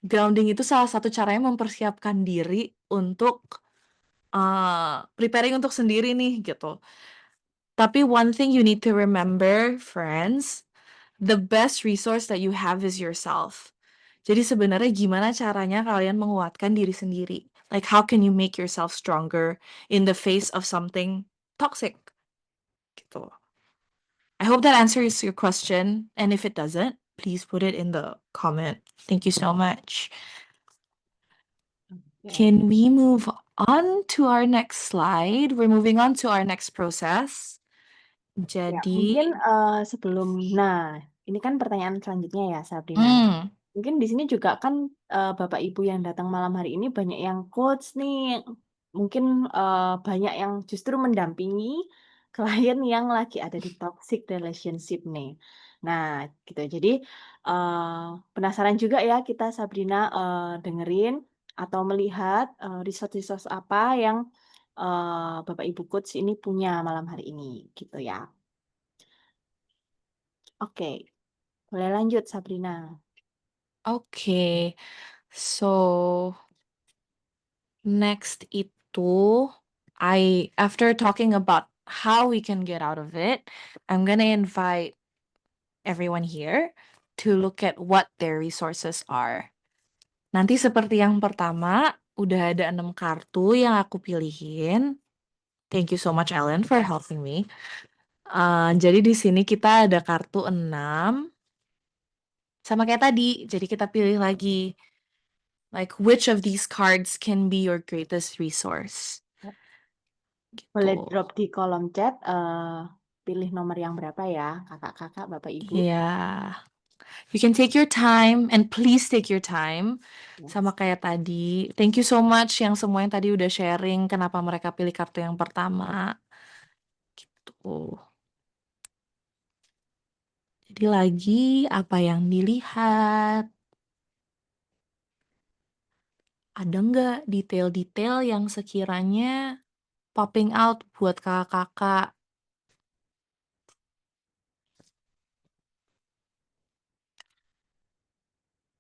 grounding itu salah satu caranya mempersiapkan diri untuk preparing untuk sendiri nih gitu. Tapi one thing you need to remember, friends, the best resource that you have is yourself. Jadi sebenarnya gimana caranya kalian menguatkan diri sendiri? Like how can you make yourself stronger in the face of something toxic? Gitu. I hope that answers your question. And if it doesn't, please put it in the comment. Thank you so much. Can we move on to our next slide? We're moving on to our next process. Ya, Jadi, mungkin sebelum, nah ini kan pertanyaan selanjutnya ya, Sabrina. Mungkin di sini juga kan Bapak Ibu yang datang malam hari ini banyak yang coach nih, mungkin banyak yang justru mendampingi klien yang lagi ada di toxic relationship nih. Nah, gitu. Jadi penasaran juga ya kita, Sabrina, dengerin atau melihat resource-resource apa yang Bapak Ibu coach ini punya malam hari ini, gitu ya. Oke, boleh lanjut, Sabrina. okay. So next itu, after talking about how we can get out of it, I'm gonna invite everyone here to look at what their resources are. Nanti seperti yang pertama, udah ada 6 kartu yang aku pilihin. Thank you so much, Ellen, for helping me. Jadi di sini kita ada kartu 6. Sama kayak tadi, jadi kita pilih lagi. Like, which of these cards can be your greatest resource? Boleh Gitu. drop di kolom chat, pilih nomor yang berapa ya, kakak-kakak, Bapak Ibu. Yeah. You can take your time and please take your time. Sama kayak tadi. Thank you so much yang semua yang tadi udah sharing kenapa mereka pilih kartu yang pertama. Gitu. Jadi lagi apa yang dilihat? Ada nggak detail-detail yang sekiranya popping out buat kakak-kakak?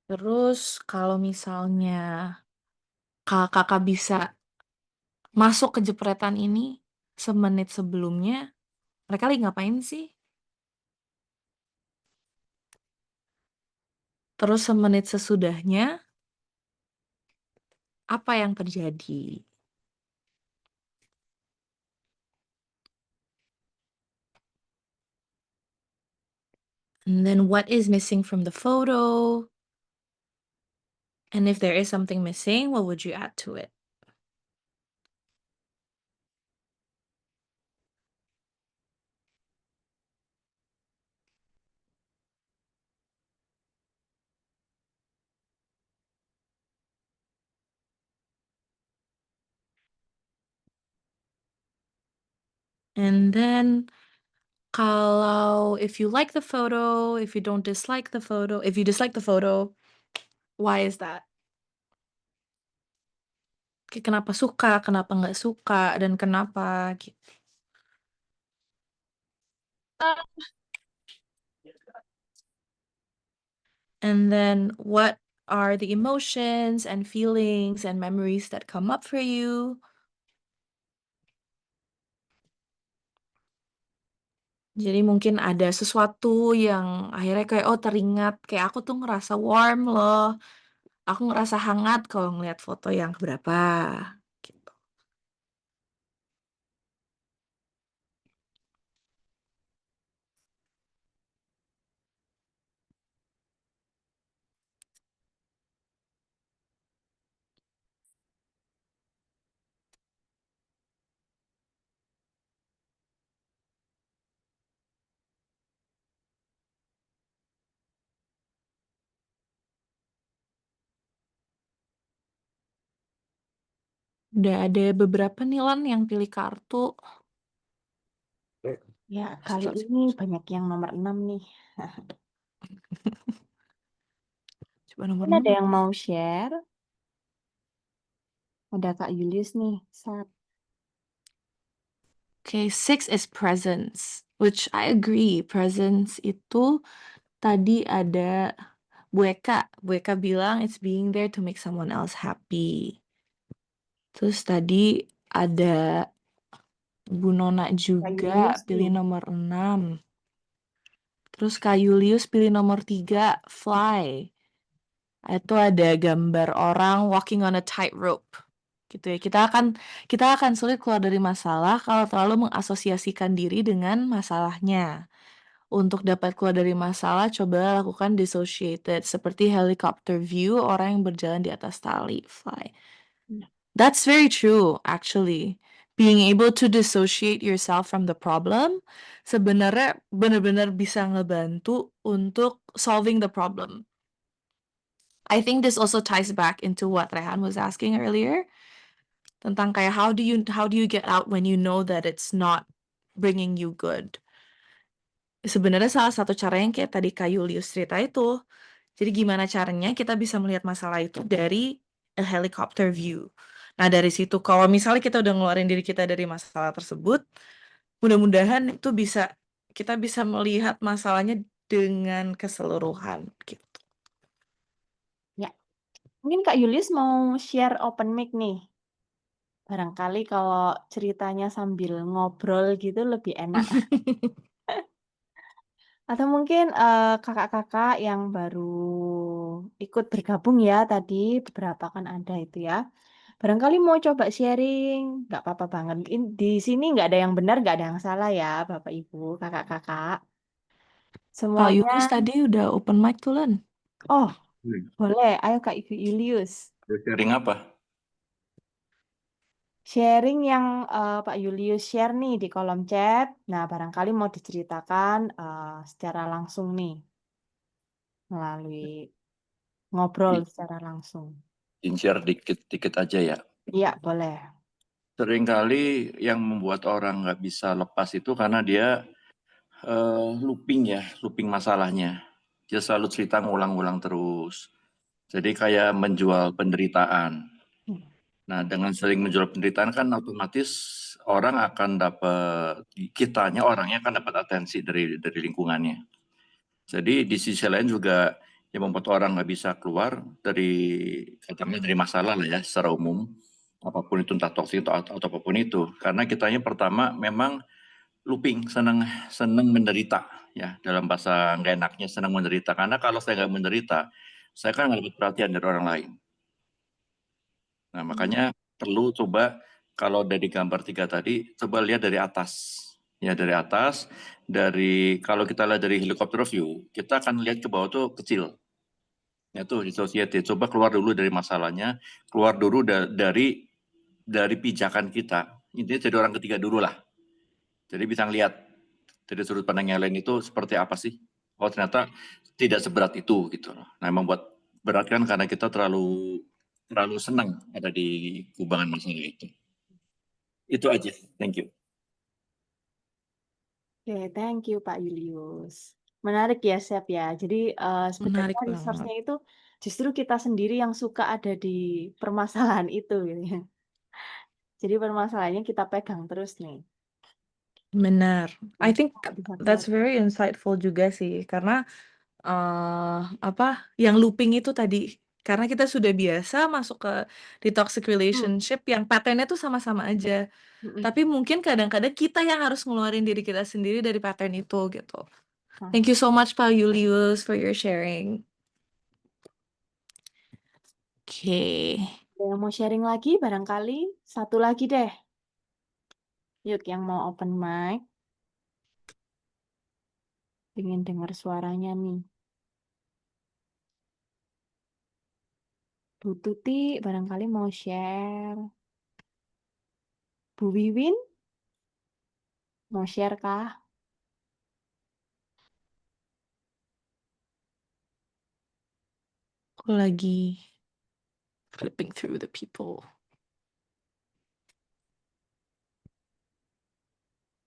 Terus kalau misalnya kakak-kakak bisa masuk ke jepretan ini semenit sebelumnya, mereka lagi ngapain sih? Terus semenit sesudahnya, apa yang terjadi? And then what is missing from the photo? And if there is something missing, what would you add to it? And then kalau if you like the photo, if you don't dislike the photo, if you dislike the photo, why is that? Kayak kenapa suka, kenapa nggak suka, dan kenapa gitu. And then what are the emotions and feelings and memories that come up for you? Jadi mungkin ada sesuatu yang akhirnya kayak, oh teringat, kayak aku tuh ngerasa warm loh, aku ngerasa hangat kalau ngeliat foto yang keberapa, gitu. Udah ada beberapa nih Lan yang pilih kartu. Ya, kali ini banyak yang nomor 6 nih. Coba nomor Mungkin ada 6. yang mau share? Ada Kak Julius nih. Okay, 6 is presence, which I agree. Presence itu tadi ada Bu Eka. Bu Eka bilang it's being there to make someone else happy. Terus tadi ada Bu Nona Kak juga Julius pilih nih. nomor 6. Terus Kak Julius pilih nomor 3, fly. Itu ada gambar orang walking on a tightrope. Gitu ya. Kita akan sulit keluar dari masalah kalau terlalu mengasosiasikan diri dengan masalahnya. Untuk dapat keluar dari masalah, coba lakukan dissociated, seperti helicopter view orang yang berjalan di atas tali, fly. That's very true, actually. Being able to dissociate yourself from the problem sebenarnya benar-benar bisa ngebantu untuk solving the problem. I think this also ties back into what Rehan was asking earlier tentang kayak how do you get out when you know that it's not bringing you good. Sebenarnya salah satu cara yang kayak tadi Kak Julius cerita itu. Jadi gimana caranya kita bisa melihat masalah itu dari a helicopter view. Nah, dari situ kalau misalnya kita udah ngeluarin diri kita dari masalah tersebut, mudah-mudahan itu kita bisa melihat masalahnya dengan keseluruhan gitu. Ya, mungkin Kak Julius mau share open mic nih. Barangkali kalau ceritanya sambil ngobrol gitu lebih enak. Atau mungkin kakak-kakak yang baru ikut bergabung ya tadi, beberapa kan ada itu ya. Barangkali mau coba sharing, nggak apa-apa banget. Di sini nggak ada yang benar, nggak ada yang salah ya, Bapak Ibu, kakak-kakak. Kak Semuanya, Julius tadi udah open mic tuh, Lan. oh boleh, ayo Kak Julius. Sharing apa? Sharing yang Pak Julius share nih di kolom chat. Nah, barangkali mau diceritakan secara langsung nih, melalui ngobrol secara langsung. Share dikit-dikit aja ya. Iya, boleh. Seringkali yang membuat orang nggak bisa lepas itu karena dia looping masalahnya. Dia selalu cerita ngulang-ulang terus. Jadi kayak menjual penderitaan. Nah, dengan sering menjual penderitaan kan otomatis orangnya akan dapat atensi dari lingkungannya. Jadi di sisi lain juga yang membuat orang nggak bisa keluar katakanlah dari masalah lah ya secara umum, apapun itu entah toksik atau apapun itu. Karena kitanya pertama memang looping, senang menderita ya, dalam bahasa nggak enaknya senang menderita. Karena kalau saya nggak menderita, saya kan nggak dapat perhatian dari orang lain. Nah, makanya perlu coba kalau dari gambar 3 tadi, coba lihat dari atas. Ya, dari atas, kalau kita lihat dari helicopter view, kita akan lihat ke bawah tuh kecil. Ya tuh, dissociated. Coba keluar dulu dari masalahnya, keluar dulu dari pijakan kita. Intinya jadi orang ketiga dulu lah. Jadi bisa ngelihat dari sudut pandang yang lain itu seperti apa sih. Oh, ternyata tidak seberat itu gitu loh. Nah, memang buat berat kan karena kita terlalu senang ada di kubangan masalah itu. Itu aja. Thank you. Oke, thank you Pak Julius. Menarik ya, Sep ya. Jadi sebenarnya Menarik banget. resource-nya itu justru kita sendiri yang suka ada di permasalahan itu gitu ya. Jadi permasalahannya kita pegang terus nih. Benar. I think Nggak bisa that's keluar. very insightful juga sih, karena yang looping itu tadi Karena kita sudah biasa masuk di toxic Hmm. relationship yang pattern-nya tuh sama-sama aja. Mm-mm. Tapi mungkin kadang-kadang kita yang harus ngeluarin diri kita sendiri dari pattern itu gitu. Hah. Thank you so much, Pak Julius, for your sharing. Oke. Ada yang mau sharing lagi barangkali? Satu lagi deh. Yuk, yang mau open mic. Pengen dengar suaranya nih. Bu Tuti barangkali mau share. Bu Wiwin mau share kah? Aku lagi flipping through the people.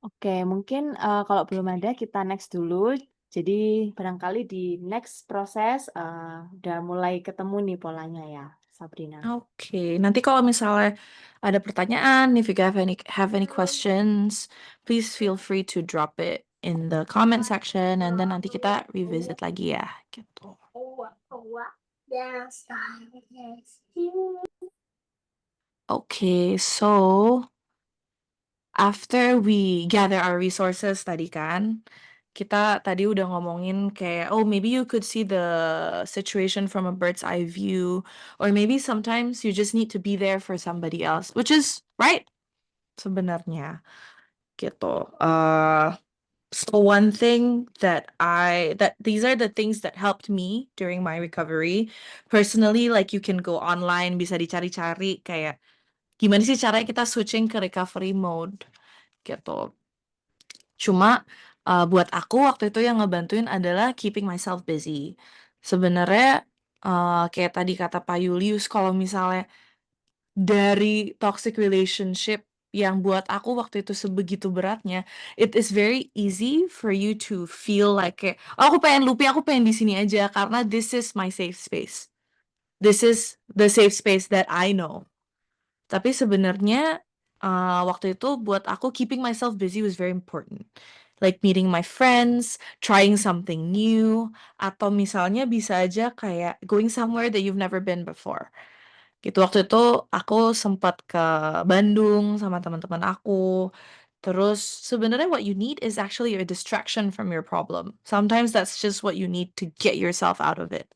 Oke, mungkin kalau belum ada kita next dulu. Jadi barangkali di next proses udah mulai ketemu nih polanya ya, Sabrina. Oke, nanti kalau misalnya ada pertanyaan, if you have any questions, please feel free to drop it in the comment section, and then nanti kita revisit lagi ya, gitu. Okay, so after we gather our resources tadi kan, kita tadi udah ngomongin kayak, oh maybe you could see the situation from a bird's eye view, or maybe sometimes you just need to be there for somebody else, which is right sebenarnya gitu. So one thing that these are the things that helped me during my recovery. Personally, like you can go online, bisa dicari-cari kayak gimana sih caranya kita switching ke recovery mode gitu. Cuma buat aku waktu itu yang ngebantuin adalah keeping myself busy. Sebenarnya kayak tadi kata Pak Julius, kalau misalnya dari toxic relationship yang buat aku waktu itu sebegitu beratnya, it is very easy for you to feel like kayak, oh, aku pengen looping, aku pengen di sini aja karena this is my safe space. This is the safe space that I know. Tapi sebenarnya waktu itu buat aku keeping myself busy was very important. Like meeting my friends, trying something new, atau misalnya bisa aja kayak going somewhere that you've never been before. Gitu, waktu itu aku sempat ke Bandung sama teman-teman aku. Terus sebenarnya what you need is actually a distraction from your problem. Sometimes that's just what you need to get yourself out of it.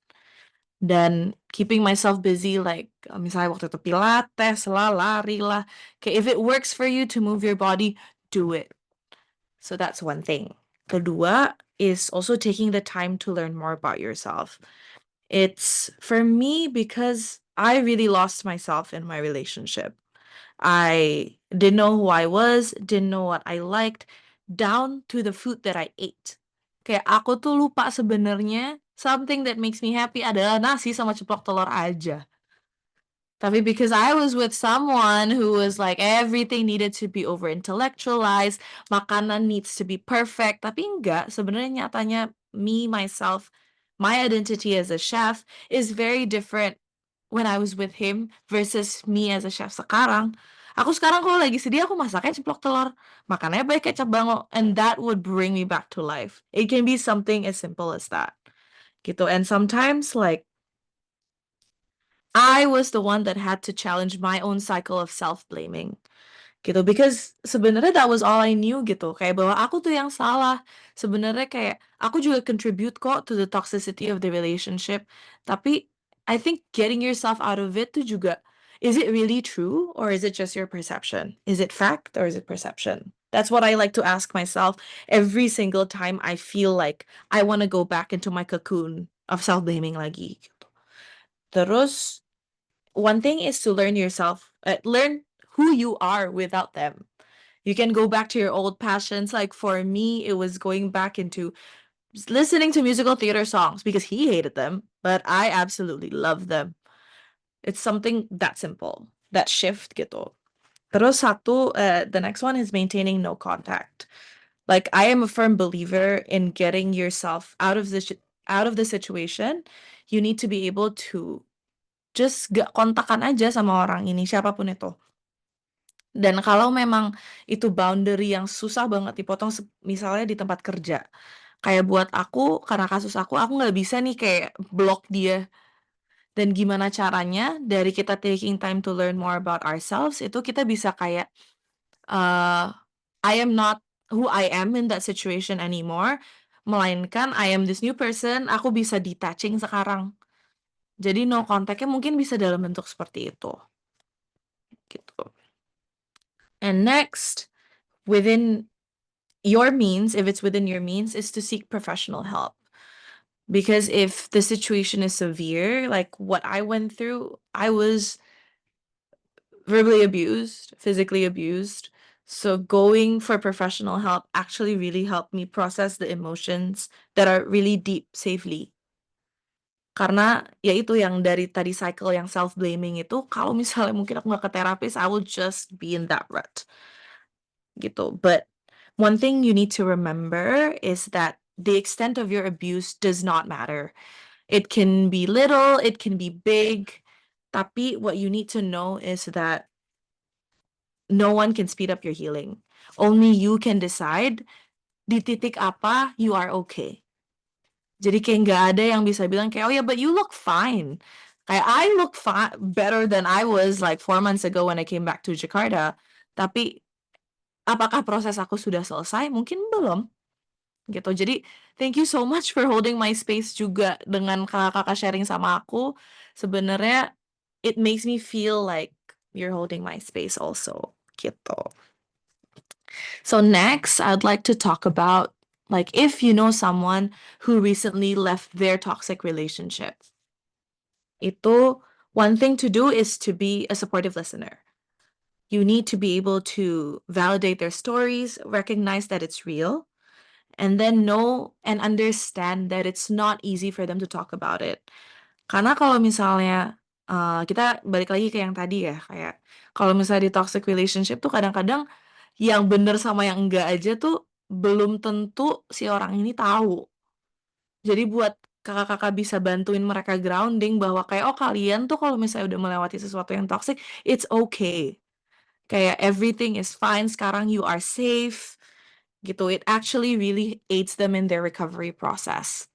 Dan keeping myself busy like misalnya waktu itu pilates lah, lari lah. Kayak if it works for you to move your body, do it. So that's one thing. Kedua is also taking the time to learn more about yourself. It's for me because I really lost myself in my relationship. I didn't know who I was, didn't know what I liked, down to the food that I ate. Kayak aku tuh lupa sebenarnya something that makes me happy adalah nasi sama ceplok telur aja. Tapi because I was with someone who was like everything needed to be over intellectualized, makanan needs to be perfect. Tapi enggak, sebenarnya nyatanya me myself, my identity as a chef is very different when I was with him versus me as a chef sekarang. Aku sekarang kalau lagi sedih aku masaknya ceplok telur, makannya pakai kecap bango, and that would bring me back to life. It can be something as simple as that. Gitu. And sometimes like I was the one that had to challenge my own cycle of self-blaming. Gitu, because sebenarnya that was all I knew gitu, kayak bahwa aku tuh yang salah. Sebenarnya kayak aku juga contribute kok to the toxicity of the relationship, tapi I think getting yourself out of it tuh juga, is it really true or is it just your perception? Is it fact or is it perception? That's what I like to ask myself every single time I feel like I want to go back into my cocoon of self-blaming lagi gitu. Terus one thing is to learn who you are without them. You can go back to your old passions. Like for me, it was going back into listening to musical theater songs because he hated them, but I absolutely love them. It's something that simple, that shift gitu. Terus the next one is maintaining no contact. Like I am a firm believer in getting yourself out of the situation. You need to be able to just gak kontakan aja sama orang ini, siapapun itu. Dan kalau memang itu boundary yang susah banget dipotong, misalnya di tempat kerja. Kayak buat aku, karena kasus aku nggak bisa nih kayak block dia. Dan gimana caranya dari kita taking time to learn more about ourselves itu kita bisa kayak I am not who I am in that situation anymore, melainkan I am this new person, aku bisa detaching sekarang. Jadi no contact-nya mungkin bisa dalam bentuk seperti itu. Gitu. And next, within your means, if it's within your means, is to seek professional help. Because if the situation is severe, like what I went through, I was verbally abused, physically abused. So going for professional help actually really helped me process the emotions that are really deep safely. Karena ya itu yang dari tadi cycle yang self-blaming itu, kalau misalnya mungkin aku nggak ke terapis, I will just be in that rut. Gitu. But one thing you need to remember is that the extent of your abuse does not matter. It can be little, it can be big, tapi what you need to know is that no one can speed up your healing. Only you can decide di titik apa you are okay. Jadi kayak nggak ada yang bisa bilang kayak, oh yeah, but you look fine. Kayak I look better than I was like 4 months ago when I came back to Jakarta. Tapi apakah proses aku sudah selesai? Mungkin belum. Gitu. Jadi thank you so much for holding my space juga dengan kakak-kakak sharing sama aku. Sebenarnya it makes me feel like you're holding my space also. Gitu. So next, I'd like to talk about like if you know someone who recently left their toxic relationship. Itu one thing to do is to be a supportive listener. You need to be able to validate their stories, recognize that it's real, and then know and understand that it's not easy for them to talk about it. Karena kalau misalnya kita balik lagi ke yang tadi ya, kayak kalau misalnya di toxic relationship tuh kadang-kadang yang bener sama yang enggak aja tuh belum tentu si orang ini tahu. Jadi buat kakak-kakak bisa bantuin mereka grounding bahwa kayak, oh kalian tuh kalau misalnya udah melewati sesuatu yang toxic, it's okay. Kayak everything is fine, sekarang you are safe. Gitu, it actually really aids them in their recovery process.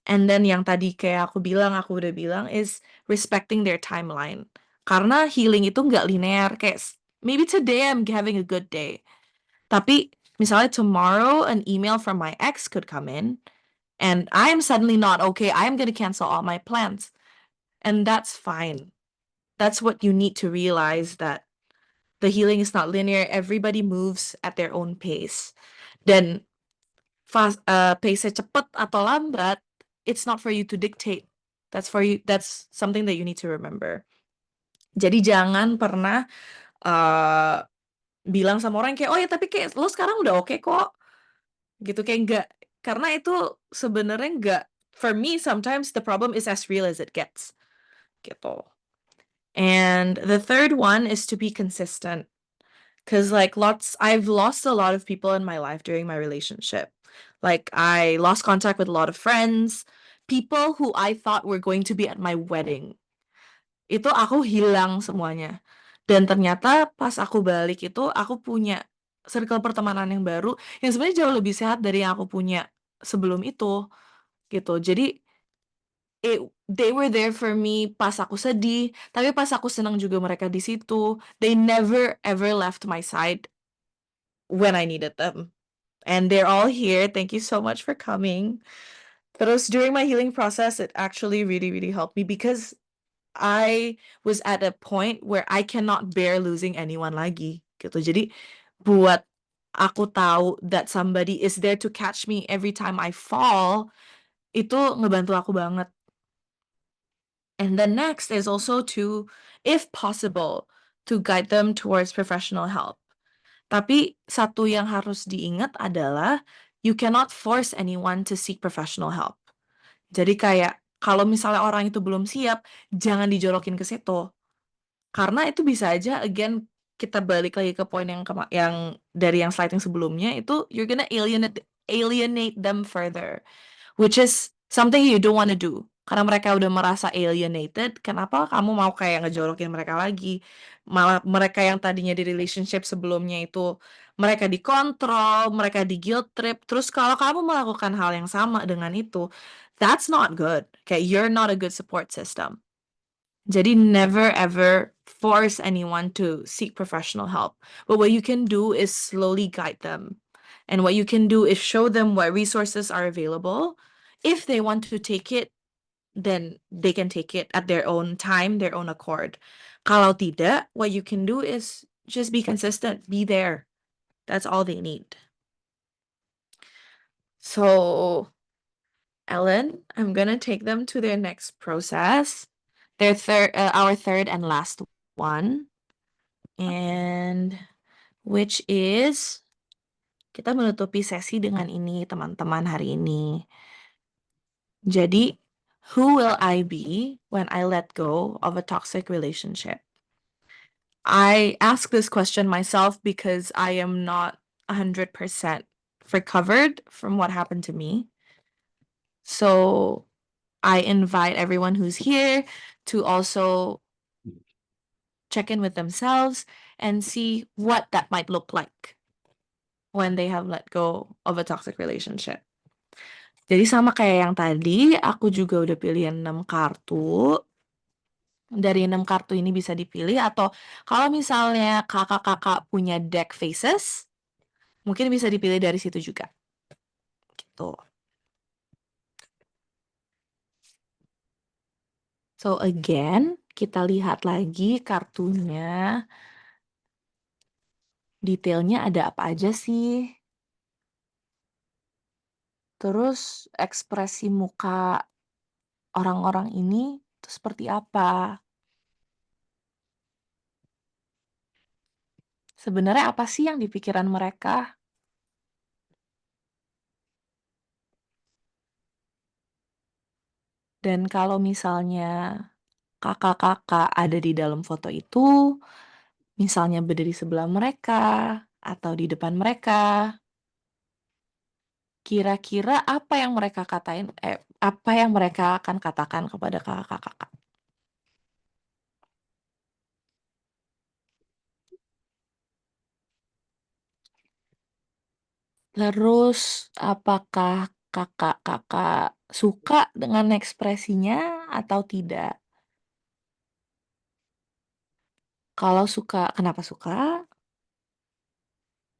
And then yang tadi kayak aku udah bilang is respecting their timeline. Karena healing itu nggak linear, kayak maybe today I'm having a good day. Tapi misalnya tomorrow an email from my ex could come in and I'm suddenly not okay. I'm going to cancel all my plans. And that's fine. That's what you need to realize, that the healing is not linear. Everybody moves at their own pace. Dan pace-nya cepet atau lambat, it's not for you to dictate. That's something that you need to remember. Jadi jangan pernah bilang sama orang kayak, oh ya tapi kayak lo sekarang udah oke kok. Gitu, kayak enggak. Karena itu sebenarnya enggak. For me, sometimes the problem is as real as it gets. Gitu. And the third one is to be consistent. Because I've lost a lot of people in my life during my relationship. Like I lost contact with a lot of friends, people who I thought were going to be at my wedding. Itu aku hilang semuanya. Dan ternyata pas aku balik itu aku punya circle pertemanan yang baru yang sebenarnya jauh lebih sehat dari yang aku punya sebelum itu. Gitu. Jadi they were there for me pas aku sedih, tapi pas aku senang juga mereka di situ. They never ever left my side when I needed them. And they're all here. Thank you so much for coming. Terus during my healing process, it actually really, really helped me because I was at a point where I cannot bear losing anyone lagi. Gitu. Jadi buat aku tahu that somebody is there to catch me every time I fall, itu ngebantu aku banget. And then next is also to, if possible, to guide them towards professional help. Tapi satu yang harus diingat adalah you cannot force anyone to seek professional help. Jadi kayak kalau misalnya orang itu belum siap, jangan dijorokin ke situ. Karena itu bisa aja again kita balik lagi ke poin yang dari yang slide yang sebelumnya itu you're gonna alienate them further, which is something you don't want to do. Karena mereka udah merasa alienated, kenapa kamu mau kayak ngejorokin mereka lagi? Malah mereka yang tadinya di relationship sebelumnya itu mereka dikontrol, mereka di guilt trip. Terus kalau kamu melakukan hal yang sama dengan itu, that's not good. Kayak you're not a good support system. Jadi never ever force anyone to seek professional help. But what you can do is slowly guide them. And what you can do is show them what resources are available. If they want to take it, then they can take it at their own time, their own accord. Kalau tidak, what you can do is just be consistent, be there. That's all they need. So, Ellen, I'm gonna take them to their next process, our third and last one, and which is kita menutupi sesi dengan ini, teman-teman, hari ini. Jadi, who will I be when I let go of a toxic relationship? I ask this question myself because I am not 100% recovered from what happened to me. So I invite everyone who's here to also check in with themselves and see what that might look like when they have let go of a toxic relationship. Jadi sama kayak yang tadi, aku juga udah pilih 6 kartu. Dari 6 kartu ini bisa dipilih, atau kalau misalnya kakak-kakak punya deck faces, mungkin bisa dipilih dari situ juga. Gitu. So again, kita lihat lagi kartunya. Detailnya ada apa aja sih? Terus ekspresi muka orang-orang ini itu seperti apa? Sebenarnya apa sih yang di pikiran mereka? Dan kalau misalnya kakak-kakak ada di dalam foto itu, misalnya berdiri sebelah mereka atau di depan mereka, kira-kira apa yang mereka apa yang mereka akan katakan kepada kakak-kakak? Terus apakah kakak-kakak suka dengan ekspresinya atau tidak? Kalau suka, kenapa suka?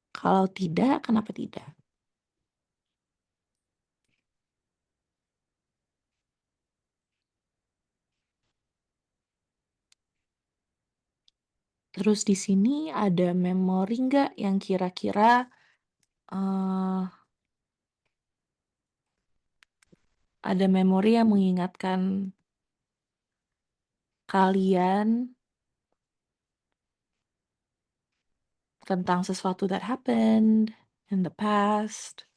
Kalau tidak, kenapa tidak? Terus di sini ada memori nggak yang kira-kira ada memori yang mengingatkan kalian tentang sesuatu that happened in the past?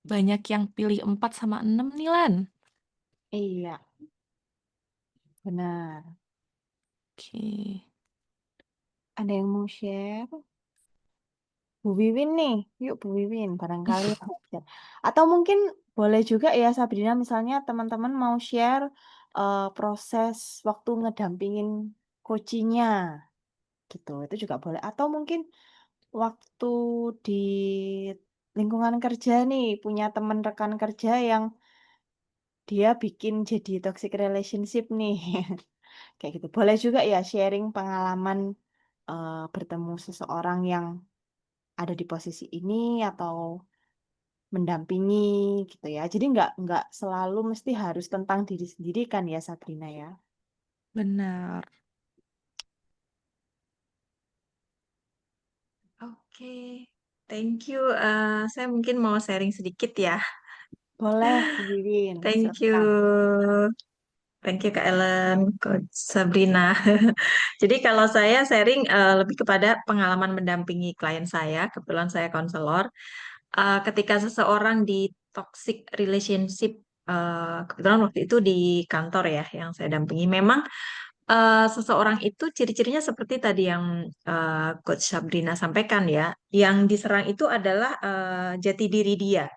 Banyak yang pilih 4 sama 6 nih, Lan. Iya, benar. Oke. Ada yang mau share? Bu Wiwin nih, yuk Bu Wiwin, barangkali mau share. Atau mungkin boleh juga ya Sabrina, misalnya teman-teman mau share proses waktu ngedampingin coachingnya, gitu. Itu juga boleh. Atau mungkin waktu di lingkungan kerja nih, punya teman rekan kerja yang dia bikin jadi toxic relationship nih. Kayak gitu. Boleh juga ya sharing pengalaman bertemu seseorang yang ada di posisi ini atau mendampingi gitu ya. Jadi nggak selalu mesti harus tentang diri sendiri kan ya Sabrina ya. Benar. Oke, thank you. Saya mungkin mau sharing sedikit ya. Boleh Bu Wiwin, Thank you. silakan. Thank you Kak Ellen, Coach Sabrina. Jadi kalau saya sharing lebih kepada pengalaman mendampingi klien saya, kebetulan saya konselor. Ketika seseorang di toxic relationship, kebetulan waktu itu di kantor ya yang saya dampingi, memang seseorang itu ciri-cirinya seperti tadi yang Coach Sabrina sampaikan ya. Yang diserang itu adalah jati diri dia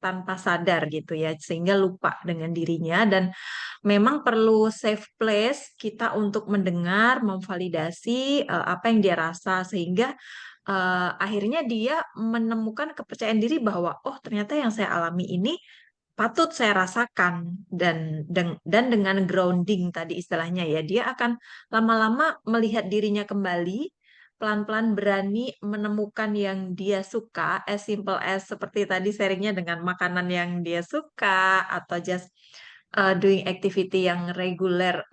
tanpa sadar gitu ya, sehingga lupa dengan dirinya dan memang perlu safe place kita untuk mendengar, memvalidasi apa yang dia rasa sehingga akhirnya dia menemukan kepercayaan diri bahwa oh ternyata yang saya alami ini patut saya rasakan dan dengan grounding tadi istilahnya ya dia akan lama-lama melihat dirinya kembali pelan-pelan berani menemukan yang dia suka as simple as seperti tadi sharingnya dengan makanan yang dia suka atau just doing activity yang reguler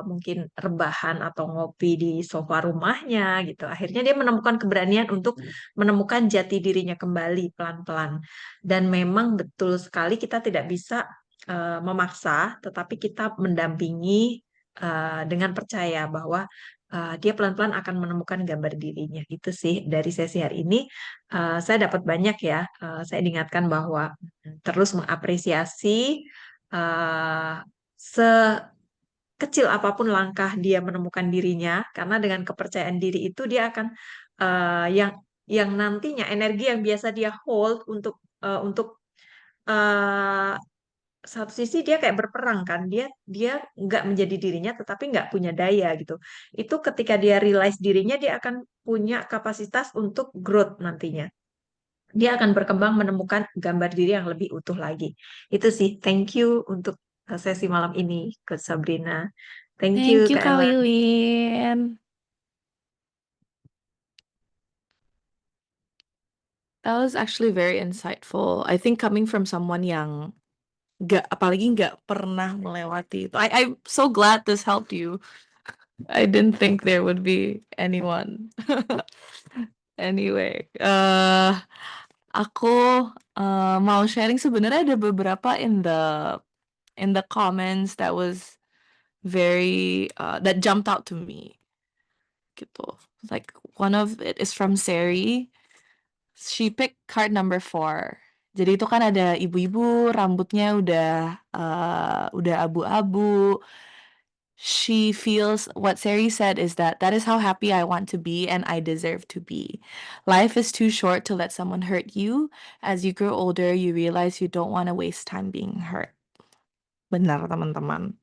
mungkin rebahan atau ngopi di sofa rumahnya gitu akhirnya dia menemukan keberanian untuk menemukan jati dirinya kembali pelan-pelan. Dan memang betul sekali kita tidak bisa memaksa, tetapi kita mendampingi dengan percaya bahwa dia pelan-pelan akan menemukan gambar dirinya. Itu sih dari sesi hari ini. Saya dapat banyak ya. Saya diingatkan bahwa terus mengapresiasi sekecil apapun langkah dia menemukan dirinya, karena dengan kepercayaan diri itu dia akan yang nantinya energi yang biasa dia hold untuk eh, satu sisi dia kayak berperang kan dia nggak menjadi dirinya tetapi nggak punya daya gitu itu ketika dia realize dirinya dia akan punya kapasitas untuk growth nantinya dia akan berkembang menemukan gambar diri yang lebih utuh lagi itu sih thank you untuk sesi malam ini Coach Sabrina thank you Thank you, Kak Kak Ella. Wiwin. That was actually very insightful. I think coming from someone yang apalagi nggak pernah melewati itu. I'm so glad this helped you. I didn't think there would be anyone. Anyway, aku mau sharing sebenarnya ada beberapa in the comments that was very that jumped out to me. Gitu. Like one of it is from Sari. She picked card number 4. Jadi itu kan ada ibu-ibu rambutnya udah abu-abu. She feels what Sari said is that is how happy I want to be and I deserve to be. Life is too short to let someone hurt you. As you grow older, you realize you don't want to waste time being hurt. Benar, teman-teman.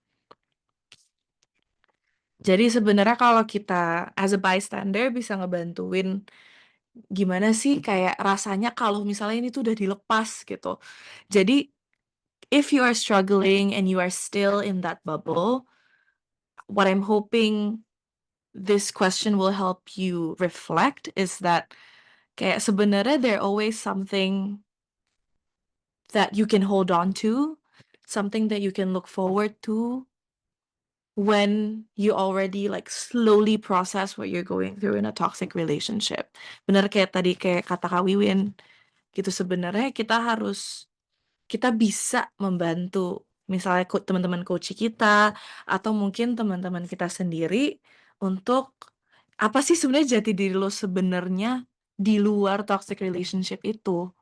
Jadi sebenarnya kalau kita as a bystander bisa ngebantuin gimana sih kayak rasanya kalau misalnya ini tuh udah dilepas gitu. Jadi if you are struggling and you are still in that bubble, what I'm hoping this question will help you reflect is that kayak sebenarnya there always something that you can hold on to, something that you can look forward to when you already like slowly process what you're going through in a toxic relationship. Bener kayak tadi kayak kata Kak Wiwin, gitu sebenarnya kita bisa membantu misalnya teman-teman coach kita atau mungkin teman-teman kita sendiri untuk apa sih sebenarnya jati diri lo sebenarnya di luar toxic relationship itu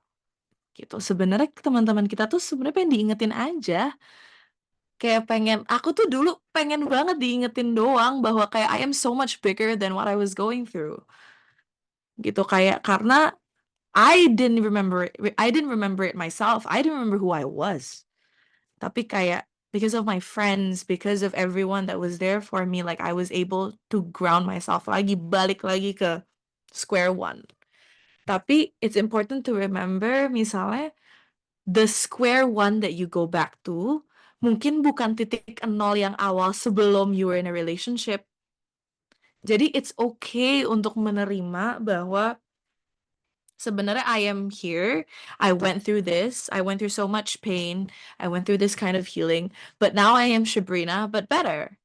gitu. Sebenarnya teman-teman kita tuh sebenarnya pengen diingetin aja. Kayak aku tuh dulu pengen banget diingetin doang bahwa kayak I am so much bigger than what I was going through. Gitu kayak karena I didn't remember it myself. I didn't remember who I was. Tapi kayak because of my friends, because of everyone that was there for me, like I was able to ground myself lagi, balik lagi ke square one. Tapi it's important to remember misalnya the square one that you go back to mungkin bukan titik nol yang awal sebelum you were in a relationship. Jadi it's okay untuk menerima bahwa sebenarnya I am here. I went through this. I went through so much pain. I went through this kind of healing. But now I am Sabrina, but better.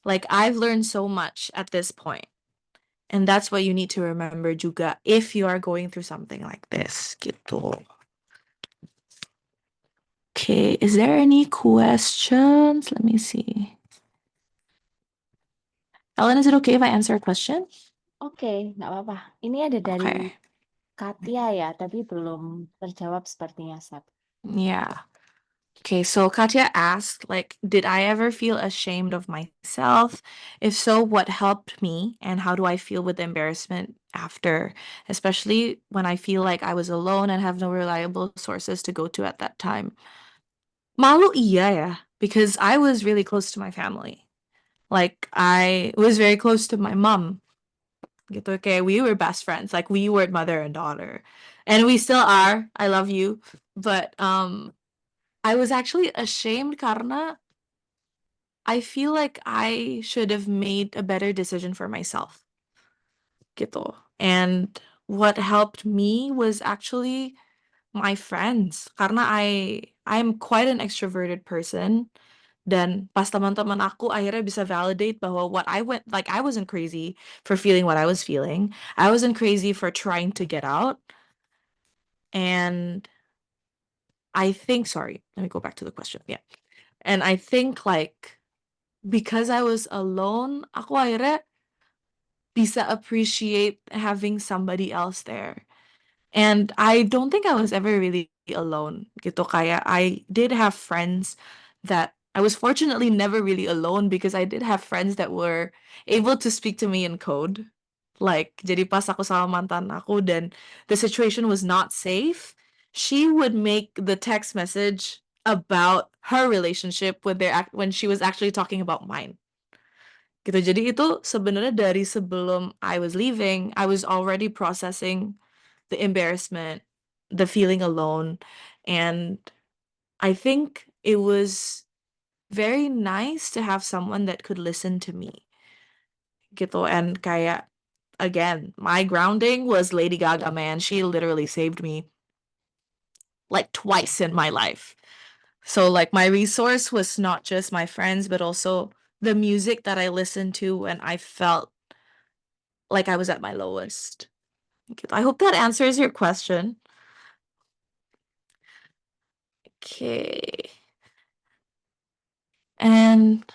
Like I've learned so much at this point. And that's what you need to remember juga if you are going through something like this. Gitu. Okay, is there any questions? Let me see. Ellen, is it okay if I answer a question? Oke, nggak apa-apa. Ini ada dari Okay. Katia ya, tapi belum terjawab sepertinya, Sab. Yeah. Okay, so Katya asked, like, did I ever feel ashamed of myself? If so, what helped me, and how do I feel with embarrassment after, especially when I feel like I was alone and have no reliable sources to go to at that time? Malu iya ya, because I was really close to my family. Like, I was very close to my mom. Gitu, kayak we were best friends. Like, we were mother and daughter. And we still are. I love you. But I was actually ashamed karena I feel like I should have made a better decision for myself, gitu. And what helped me was actually my friends, karena I'm quite an extroverted person. Dan pas teman-teman aku akhirnya bisa validate bahwa what I went, like I wasn't crazy for feeling what I was feeling. I wasn't crazy for trying to get out. And I think, sorry, let me go back to the question. Yeah. And I think like because I was alone, aku akhirnya bisa appreciate having somebody else there. And I don't think I was ever really alone gitu, kayak I did have friends that I was fortunately never really alone because I did have friends that were able to speak to me in code. Like, jadi pas aku sama mantan aku dan the situation was not safe, she would make the text message about her relationship with when she was actually talking about mine. Gitu. Jadi itu sebenarnya dari sebelum I was leaving, I was already processing the embarrassment, the feeling alone, and I think it was very nice to have someone that could listen to me. Gitu. And kayak again, my grounding was Lady Gaga, man. She literally saved me like twice in my life. So like my resource was not just my friends, but also the music that I listened to when I felt like I was at my lowest. I hope that answers your question. Okay. And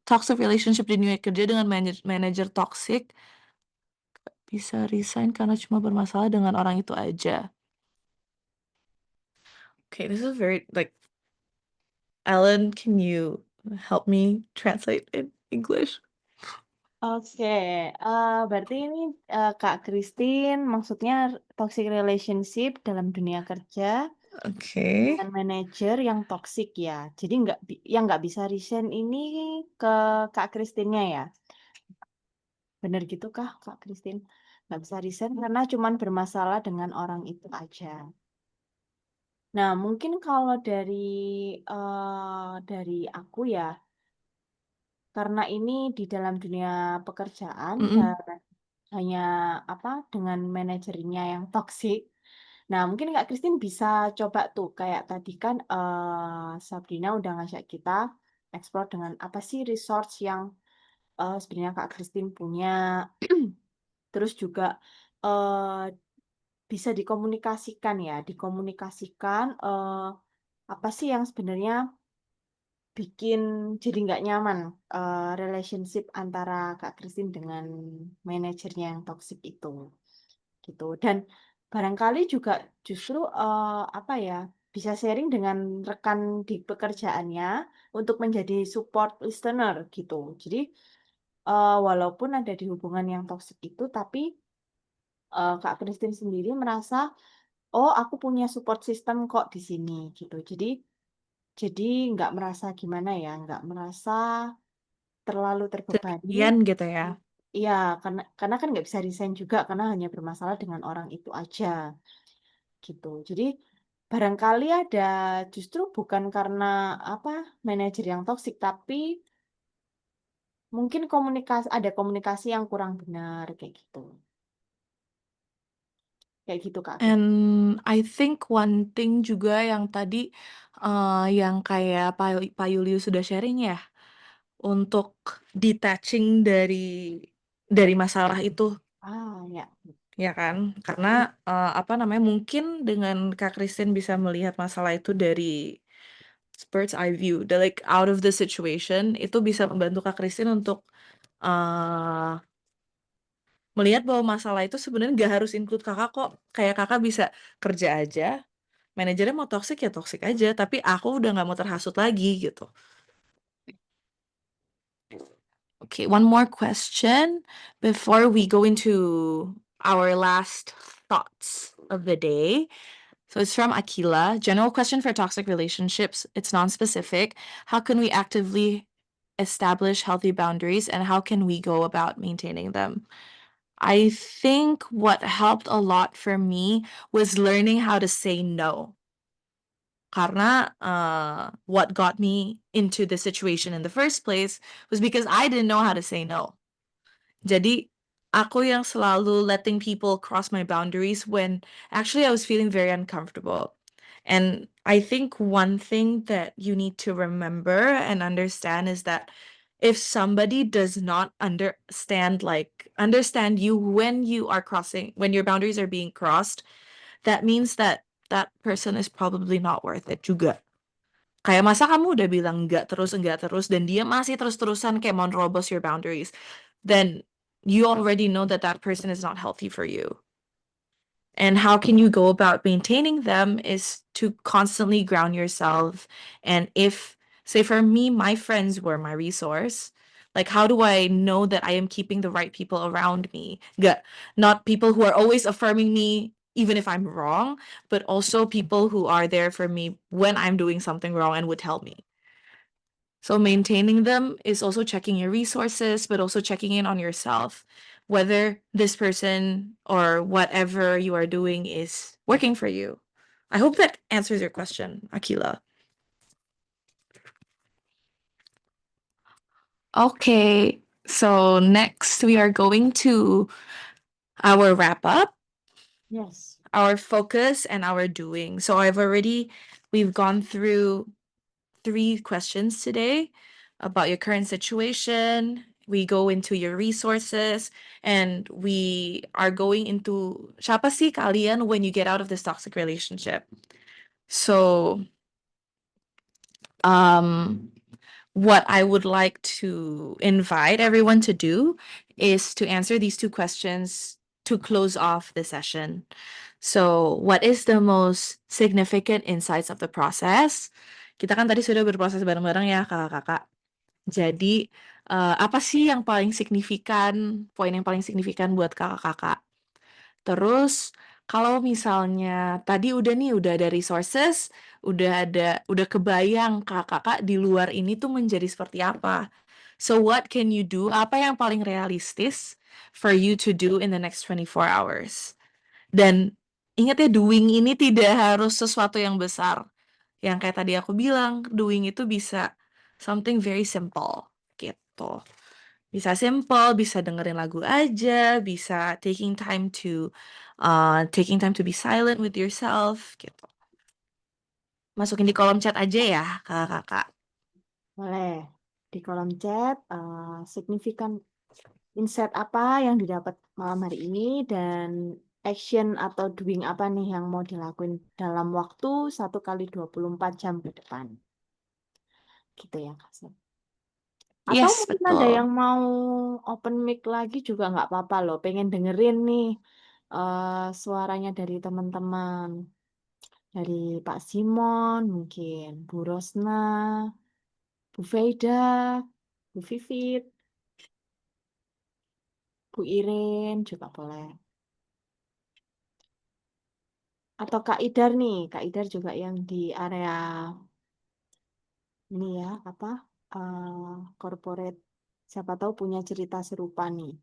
toxic relationship di dunia kerja dengan manajer toxic bisa resign karena cuma bermasalah dengan orang itu aja. Okay, this is very like Ellen, can you help me translate in English? Oke, berarti ini Kak Christine maksudnya toxic relationship dalam dunia kerja Okay. dengan manajer yang toxic ya. Jadi yang nggak bisa resign ini ke Kak Christine-nya ya. Bener gitu kah Kak Christine? Nggak bisa resign karena cuman bermasalah dengan orang itu aja. Nah, mungkin kalau dari aku ya, karena ini di dalam dunia pekerjaan Mm-mm. dan hanya apa dengan manajernya yang toksik. Nah, mungkin Kak Christine bisa coba tuh kayak tadi kan Sabrina udah ngajak kita explore dengan apa sih resource yang sebenarnya Kak Christine punya. Terus juga eh, bisa dikomunikasikan ya, dikomunikasikan apa sih yang sebenarnya bikin jadi nggak nyaman relationship antara Kak Christine dengan manajernya yang toksik itu gitu. Dan barangkali juga justru apa ya bisa sharing dengan rekan di pekerjaannya untuk menjadi support listener gitu. Jadi walaupun ada di hubungan yang toksik itu, tapi Kak Christine sendiri merasa oh aku punya support system kok di sini gitu. Jadi nggak merasa gimana ya, nggak merasa terlalu terbebani. Sendirian gitu ya. Iya, karena kan nggak bisa resign juga karena hanya bermasalah dengan orang itu aja gitu. Jadi barangkali ada justru bukan karena apa manajer yang toksik, tapi mungkin ada komunikasi yang kurang benar kayak gitu. Kayak gitu Kak Agnes. And I think one thing juga yang tadi yang kayak Pak Yulius sudah sharing ya, untuk detaching dari masalah itu, Ya. ya kan? Karena apa namanya, mungkin dengan Kak Christine bisa melihat masalah itu dari bird's eye view, like out of the situation, itu bisa membantu Kak Christine untuk uh, melihat bahwa masalah itu sebenarnya nggak harus include kakak kok. Kayak kakak bisa kerja aja, manajernya mau toxic ya toxic aja, tapi aku udah nggak mau terhasut lagi gitu. Okay, one more question before we go into our last thoughts of the day. So it's from Akila. General question for toxic relationships. It's non-specific. How can we actively establish healthy boundaries and how can we go about maintaining them? I think what helped a lot for me was learning how to say no. Karena what got me into the situation in the first place was because I didn't know how to say no. Jadi aku yang selalu letting people cross my boundaries when actually I was feeling very uncomfortable. And I think one thing that you need to remember and understand is that if somebody does not understand you when you are when your boundaries are being crossed, that means that that person is probably not worth it juga. Kayak masa kamu udah bilang enggak terus, dan dia masih terus-terusan kayak mau nerobos your boundaries, then you already know that that person is not healthy for you. And how can you go about maintaining them is to constantly ground yourself. And if, say for me, my friends were my resource, like how do I know that I am keeping the right people around me? Not people who are always affirming me even if I'm wrong, but also people who are there for me when I'm doing something wrong and would help me. So maintaining them is also checking your resources, but also checking in on yourself, whether this person or whatever you are doing is working for you. I hope that answers your question, Akila. Okay, so next we are going to our wrap up, Yes. our focus, and our doing. So we've gone through 3 questions today about your current situation. We go into your resources and we are going into siapa sih kalian when you get out of this toxic relationship. So, what I would like to invite everyone to do is to answer these 2 questions to close off the session. So, what is the most significant insights of the process? Kita kan tadi sudah berproses bareng-bareng ya kakak-kakak. Jadi, apa sih yang paling signifikan, poin yang paling signifikan buat kakak-kakak? Terus, kalau misalnya tadi udah ada resources, udah kebayang kakak-kakak di luar ini tuh menjadi seperti apa. So what can you do? Apa yang paling realistis for you to do in the next 24 hours? Dan ingat ya, doing ini tidak harus sesuatu yang besar. Yang kayak tadi aku bilang, doing itu bisa something very simple gitu. Bisa simple, bisa dengerin lagu aja, bisa taking time to be silent with yourself gitu. Masukin di kolom chat aja ya, kakak-kakak. Boleh. Di kolom chat, signifikan insight apa yang didapat malam hari ini dan action atau doing apa nih yang mau dilakuin dalam waktu 1 kali 24 jam ke depan. Gitu ya, Kak Sep. Atau Yes, mungkin ada betul. yang mau open mic lagi juga nggak apa-apa loh. Pengen dengerin nih suaranya dari teman-teman. Dari Pak Simon mungkin, Bu Rosna, Bu Feida, Bu Vivit, Bu Irin juga boleh. Atau Kak Idar nih, Kak Idar juga yang di area ini ya, apa, corporate. Siapa tahu punya cerita serupa nih.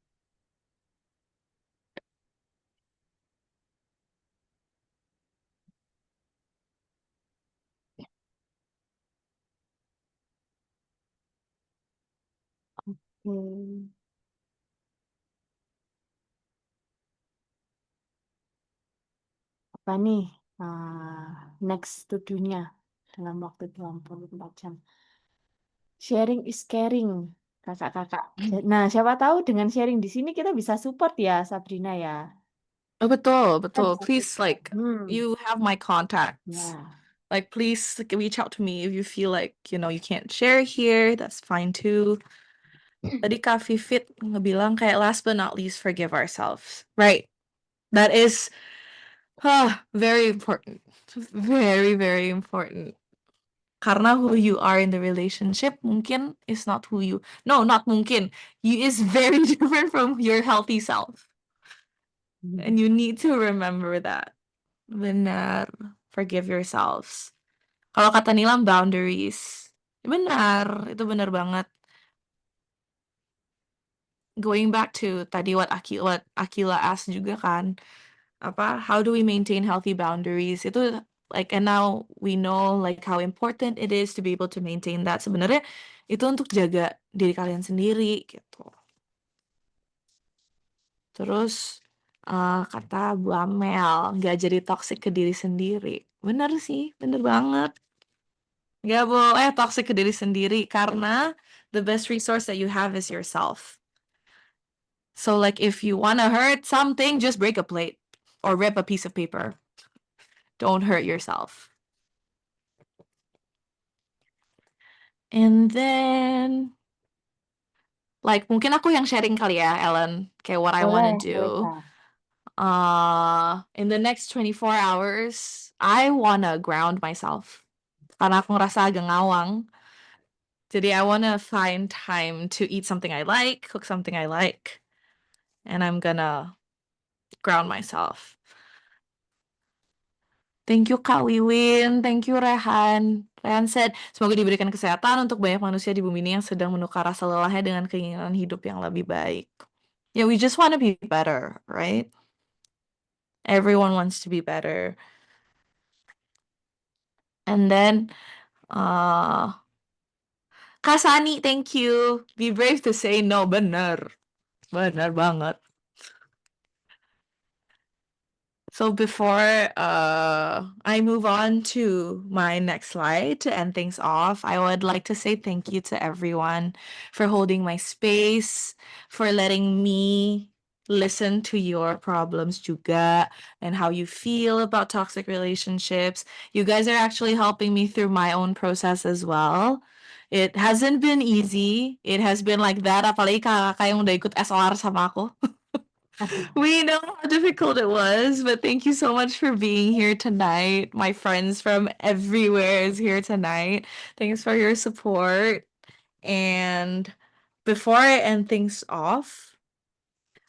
Hmm, apa nih next to do-nya dalam waktu 24 jam? Sharing is caring, kakak-kakak. Nah, siapa tahu dengan sharing di sini kita bisa support ya, Sabrina ya. Oh, betul, Kita betul. bisa Please, support. you have my contacts. Ya, Please reach out to me if you feel like, you can't share here. That's fine too. Tadi Kak Vivit ngebilang kayak last but not least, forgive ourselves. Right. That is Very important. Very, very important. Karena who you are in the relationship mungkin is not who you, no, not mungkin. You is very different from your healthy self. And you need to remember that. Benar. Forgive yourselves. Kalau kata Nilam, boundaries. Benar, itu benar banget. Going back to tadi what Akila asked juga kan, how do we maintain healthy boundaries? Itu like, and now we know like how important it is to be able to maintain that. Sebenarnya itu untuk jaga diri kalian sendiri gitu. Terus kata Bu Amel, nggak jadi toxic ke diri sendiri. Bener sih, bener banget. Nggak boleh toxic ke diri sendiri karena the best resource that you have is yourself. So like if you want to hurt something, just break a plate or rip a piece of paper. Don't hurt yourself. And then like mungkin aku yang sharing kali ya, Ellen, kayak what I want to Boleh, boleh, do. Kak. In the next 24 hours, I wanna ground myself. Karena aku ngerasa agak ngawang. Jadi I wanna find time to eat something I like, cook something I like, and I'm gonna ground myself. Thank you Kak Wiwin, thank you Rehan. Rehan said, semoga diberikan kesehatan untuk banyak manusia di bumi ini yang sedang menukar rasa lelahnya dengan keinginan hidup yang lebih baik. Yeah, we just want to be better, right? Everyone wants to be better. And then, Kasani, thank you. Be brave to say no, bener. Bener banget. So before I move on to my next slide to end things off, I would like to say thank you to everyone for holding my space, for letting me listen to your problems juga and how you feel about toxic relationships. You guys are actually helping me through my own process as well. It hasn't been easy. It has been like that, apalagi kakak yang udah ikut SOR sama aku. We know how difficult it was, but thank you so much for being here tonight. My friends from everywhere is here tonight. Thanks for your support. And before I end things off,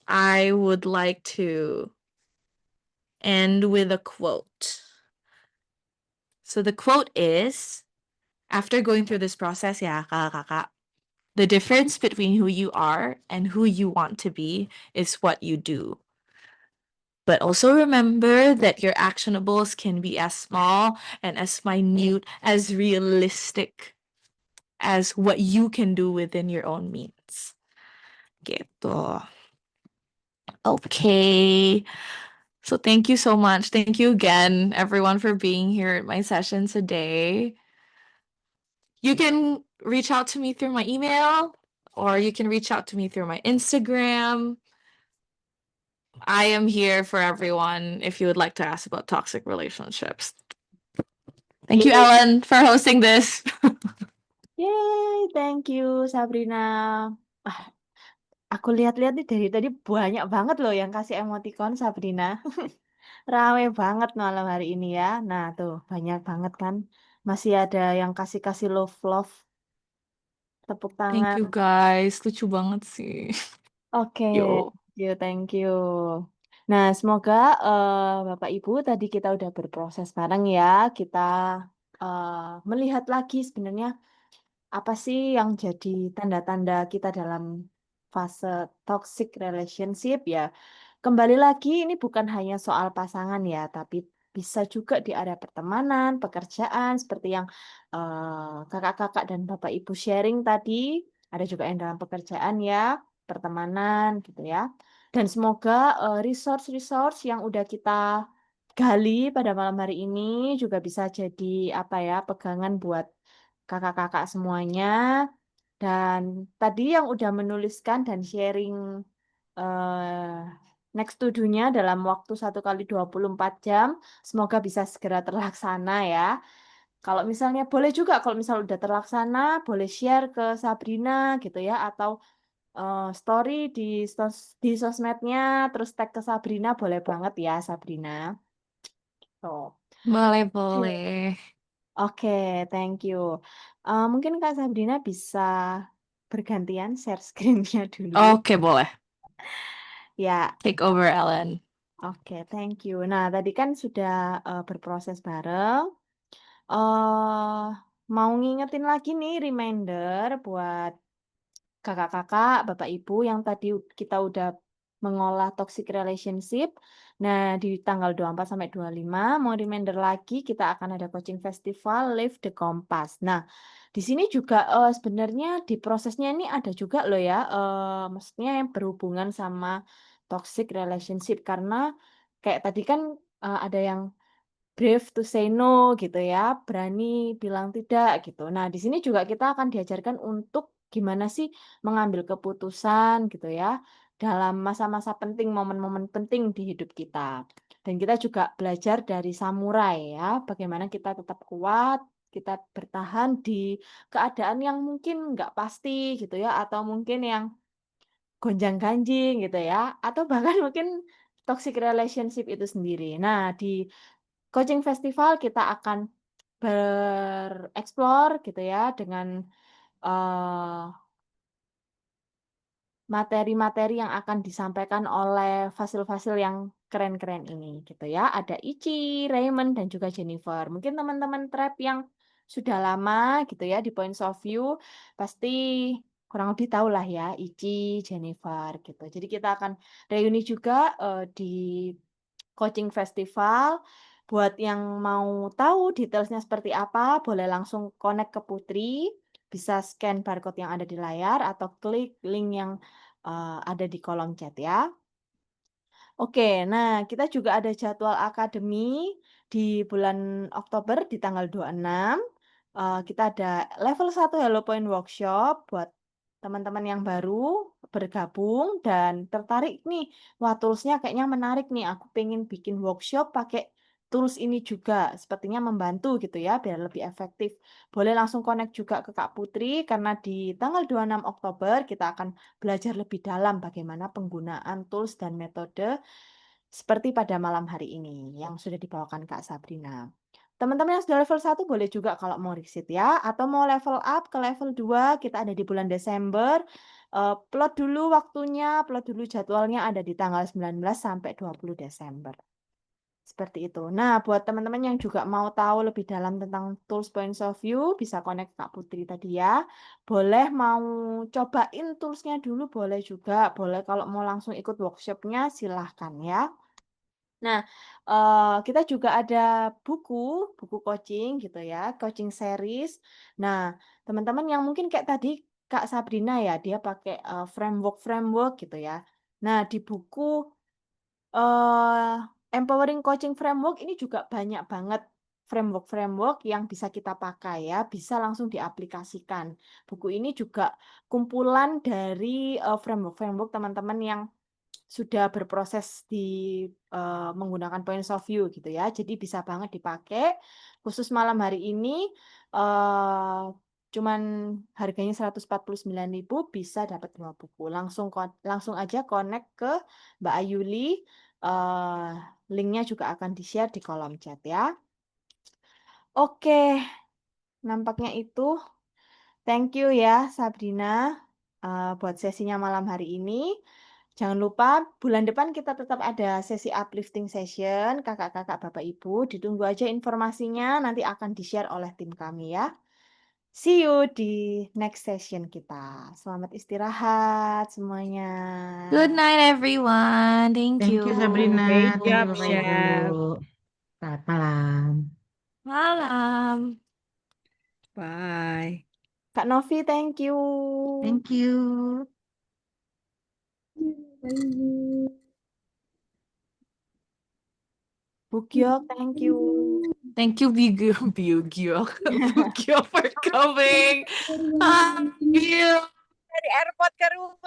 I would like to end with a quote. So the quote is, after going through this process, ya kakak, the difference between who you are and who you want to be is what you do. But also remember that your actionables can be as small and as minute, as realistic as what you can do within your own means. Gitu. Okay. So thank you so much. Thank you again, everyone, for being here at my session today. You can reach out to me through my email, or you can reach out to me through my Instagram. I am here for everyone if you would like to ask about toxic relationships. Thank you, Ellen, for hosting this. Yay, thank you Sabrina. Ah, aku lihat-lihat nih dari tadi banyak banget loh yang kasih emoticon Sabrina. Rame banget malam hari ini ya. Nah, tuh banyak banget kan. Masih ada yang kasih-kasih love. Tepuk Thank tangan. you, guys. Lucu banget sih. Oke, Yo. thank you. Nah, semoga Bapak Ibu tadi kita udah berproses bareng ya. Kita melihat lagi sebenarnya apa sih yang jadi tanda-tanda kita dalam fase toxic relationship ya. Kembali lagi ini bukan hanya soal pasangan ya, tapi bisa juga di area pertemanan, pekerjaan, seperti yang kakak-kakak dan bapak ibu sharing tadi. Ada juga yang dalam pekerjaan ya, pertemanan gitu ya. Dan semoga resource-resource yang udah kita gali pada malam hari ini juga bisa jadi apa ya, pegangan buat kakak-kakak semuanya. Dan tadi yang udah menuliskan dan sharing next to do-nya dalam waktu 1 kali 24 jam, semoga bisa segera terlaksana ya. Kalau misalnya boleh juga, kalau misalnya udah terlaksana, boleh share ke Sabrina gitu ya, atau story di sosmednya, terus tag ke Sabrina, boleh banget ya Sabrina. Tuh. Boleh, Oke, boleh. oke, thank you. Mungkin Kak Sabrina bisa bergantian share screen-nya dulu. Oke, boleh. Ya, Take over, Ellen. oke, thank you. Nah, tadi kan sudah berproses bareng. eh Mau ngingetin lagi nih reminder buat kakak-kakak, bapak ibu yang tadi kita udah mengolah toxic relationship. Nah, di tanggal 24 sampai 25 mau reminder lagi kita akan ada coaching festival Live the Compass. Nah, di sini juga sebenarnya di prosesnya ini ada juga loh ya, maksudnya yang berhubungan sama toxic relationship karena kayak tadi kan ada yang brave to say no gitu ya, berani bilang tidak gitu. Nah, di sini juga kita akan diajarkan untuk gimana sih mengambil keputusan gitu ya, dalam masa-masa penting, momen-momen penting di hidup kita. Dan kita juga belajar dari samurai ya, bagaimana kita tetap kuat, kita bertahan di keadaan yang mungkin nggak pasti gitu ya, atau mungkin yang gonjang-ganjing gitu ya, atau bahkan mungkin toxic relationship itu sendiri. Nah, di coaching festival kita akan bereksplor gitu ya dengan, eee, materi-materi yang akan disampaikan oleh fasil-fasil yang keren-keren ini gitu ya. Ada Ici, Raymond, dan juga Jennifer. Mungkin teman-teman Trap yang sudah lama gitu ya di Points of View pasti kurang lebih tahulah ya Ici, Jennifer gitu. Jadi kita akan reuni juga, di coaching festival. Buat yang mau tahu detailsnya seperti apa, boleh langsung connect ke Putri, bisa scan barcode yang ada di layar atau klik link yang ada di kolom chat ya. Oke, nah kita juga ada jadwal akademi di bulan Oktober di tanggal 26. Kita ada level 1 Hello Point Workshop buat teman-teman yang baru bergabung dan tertarik nih. Wah, toolsnya kayaknya menarik nih. Aku pengen bikin workshop pakai tools ini juga. Sepertinya membantu gitu ya, biar lebih efektif. Boleh langsung connect juga ke Kak Putri karena di tanggal 26 Oktober kita akan belajar lebih dalam bagaimana penggunaan tools dan metode seperti pada malam hari ini yang sudah dibawakan Kak Sabrina. Teman-teman yang sudah level 1 boleh juga kalau mau reset ya, atau mau level up ke level 2 kita ada di bulan Desember. Plot dulu waktunya, plot dulu jadwalnya ada di tanggal 19 sampai 20 Desember. Seperti itu. Nah, buat teman-teman yang juga mau tahu lebih dalam tentang tools points of view, bisa connect Kak Putri tadi ya. Boleh mau cobain toolsnya dulu, boleh juga. Boleh kalau mau langsung ikut workshopnya, silahkan ya. Nah, kita juga ada buku coaching gitu ya, coaching series. Nah, teman-teman yang mungkin kayak tadi Kak Sabrina ya, dia pakai, framework-framework gitu ya. Nah, di buku Eee, Empowering Coaching Framework ini juga banyak banget framework-framework yang bisa kita pakai ya, bisa langsung diaplikasikan. Buku ini juga kumpulan dari, framework-framework teman-teman yang sudah berproses di, menggunakan points of view gitu ya. Jadi bisa banget dipakai, khusus malam hari ini, eee, cuman harganya 149.000 bisa dapat 2 buku. Langsung aja connect ke Mbak Ayuli, eee, link-nya juga akan di-share di kolom chat ya. Oke, nampaknya itu. Thank you ya Sabrina, buat sesinya malam hari ini. Jangan lupa bulan depan kita tetap ada sesi uplifting session, kakak-kakak, bapak, ibu. Ditunggu aja informasinya, nanti akan di-share oleh tim kami ya. See you di next session kita. Selamat istirahat semuanya. Good night, everyone. Thank Thank you you. Sabrina, Great thank you job, Bapak Ibu. Chef. Selamat malam. Malam. Bye. Kak Novi, thank you. Thank you. Bukyok, thank you. Thank you, Bugyo, for coming. Ah, Gil. Dari airport ke rumah.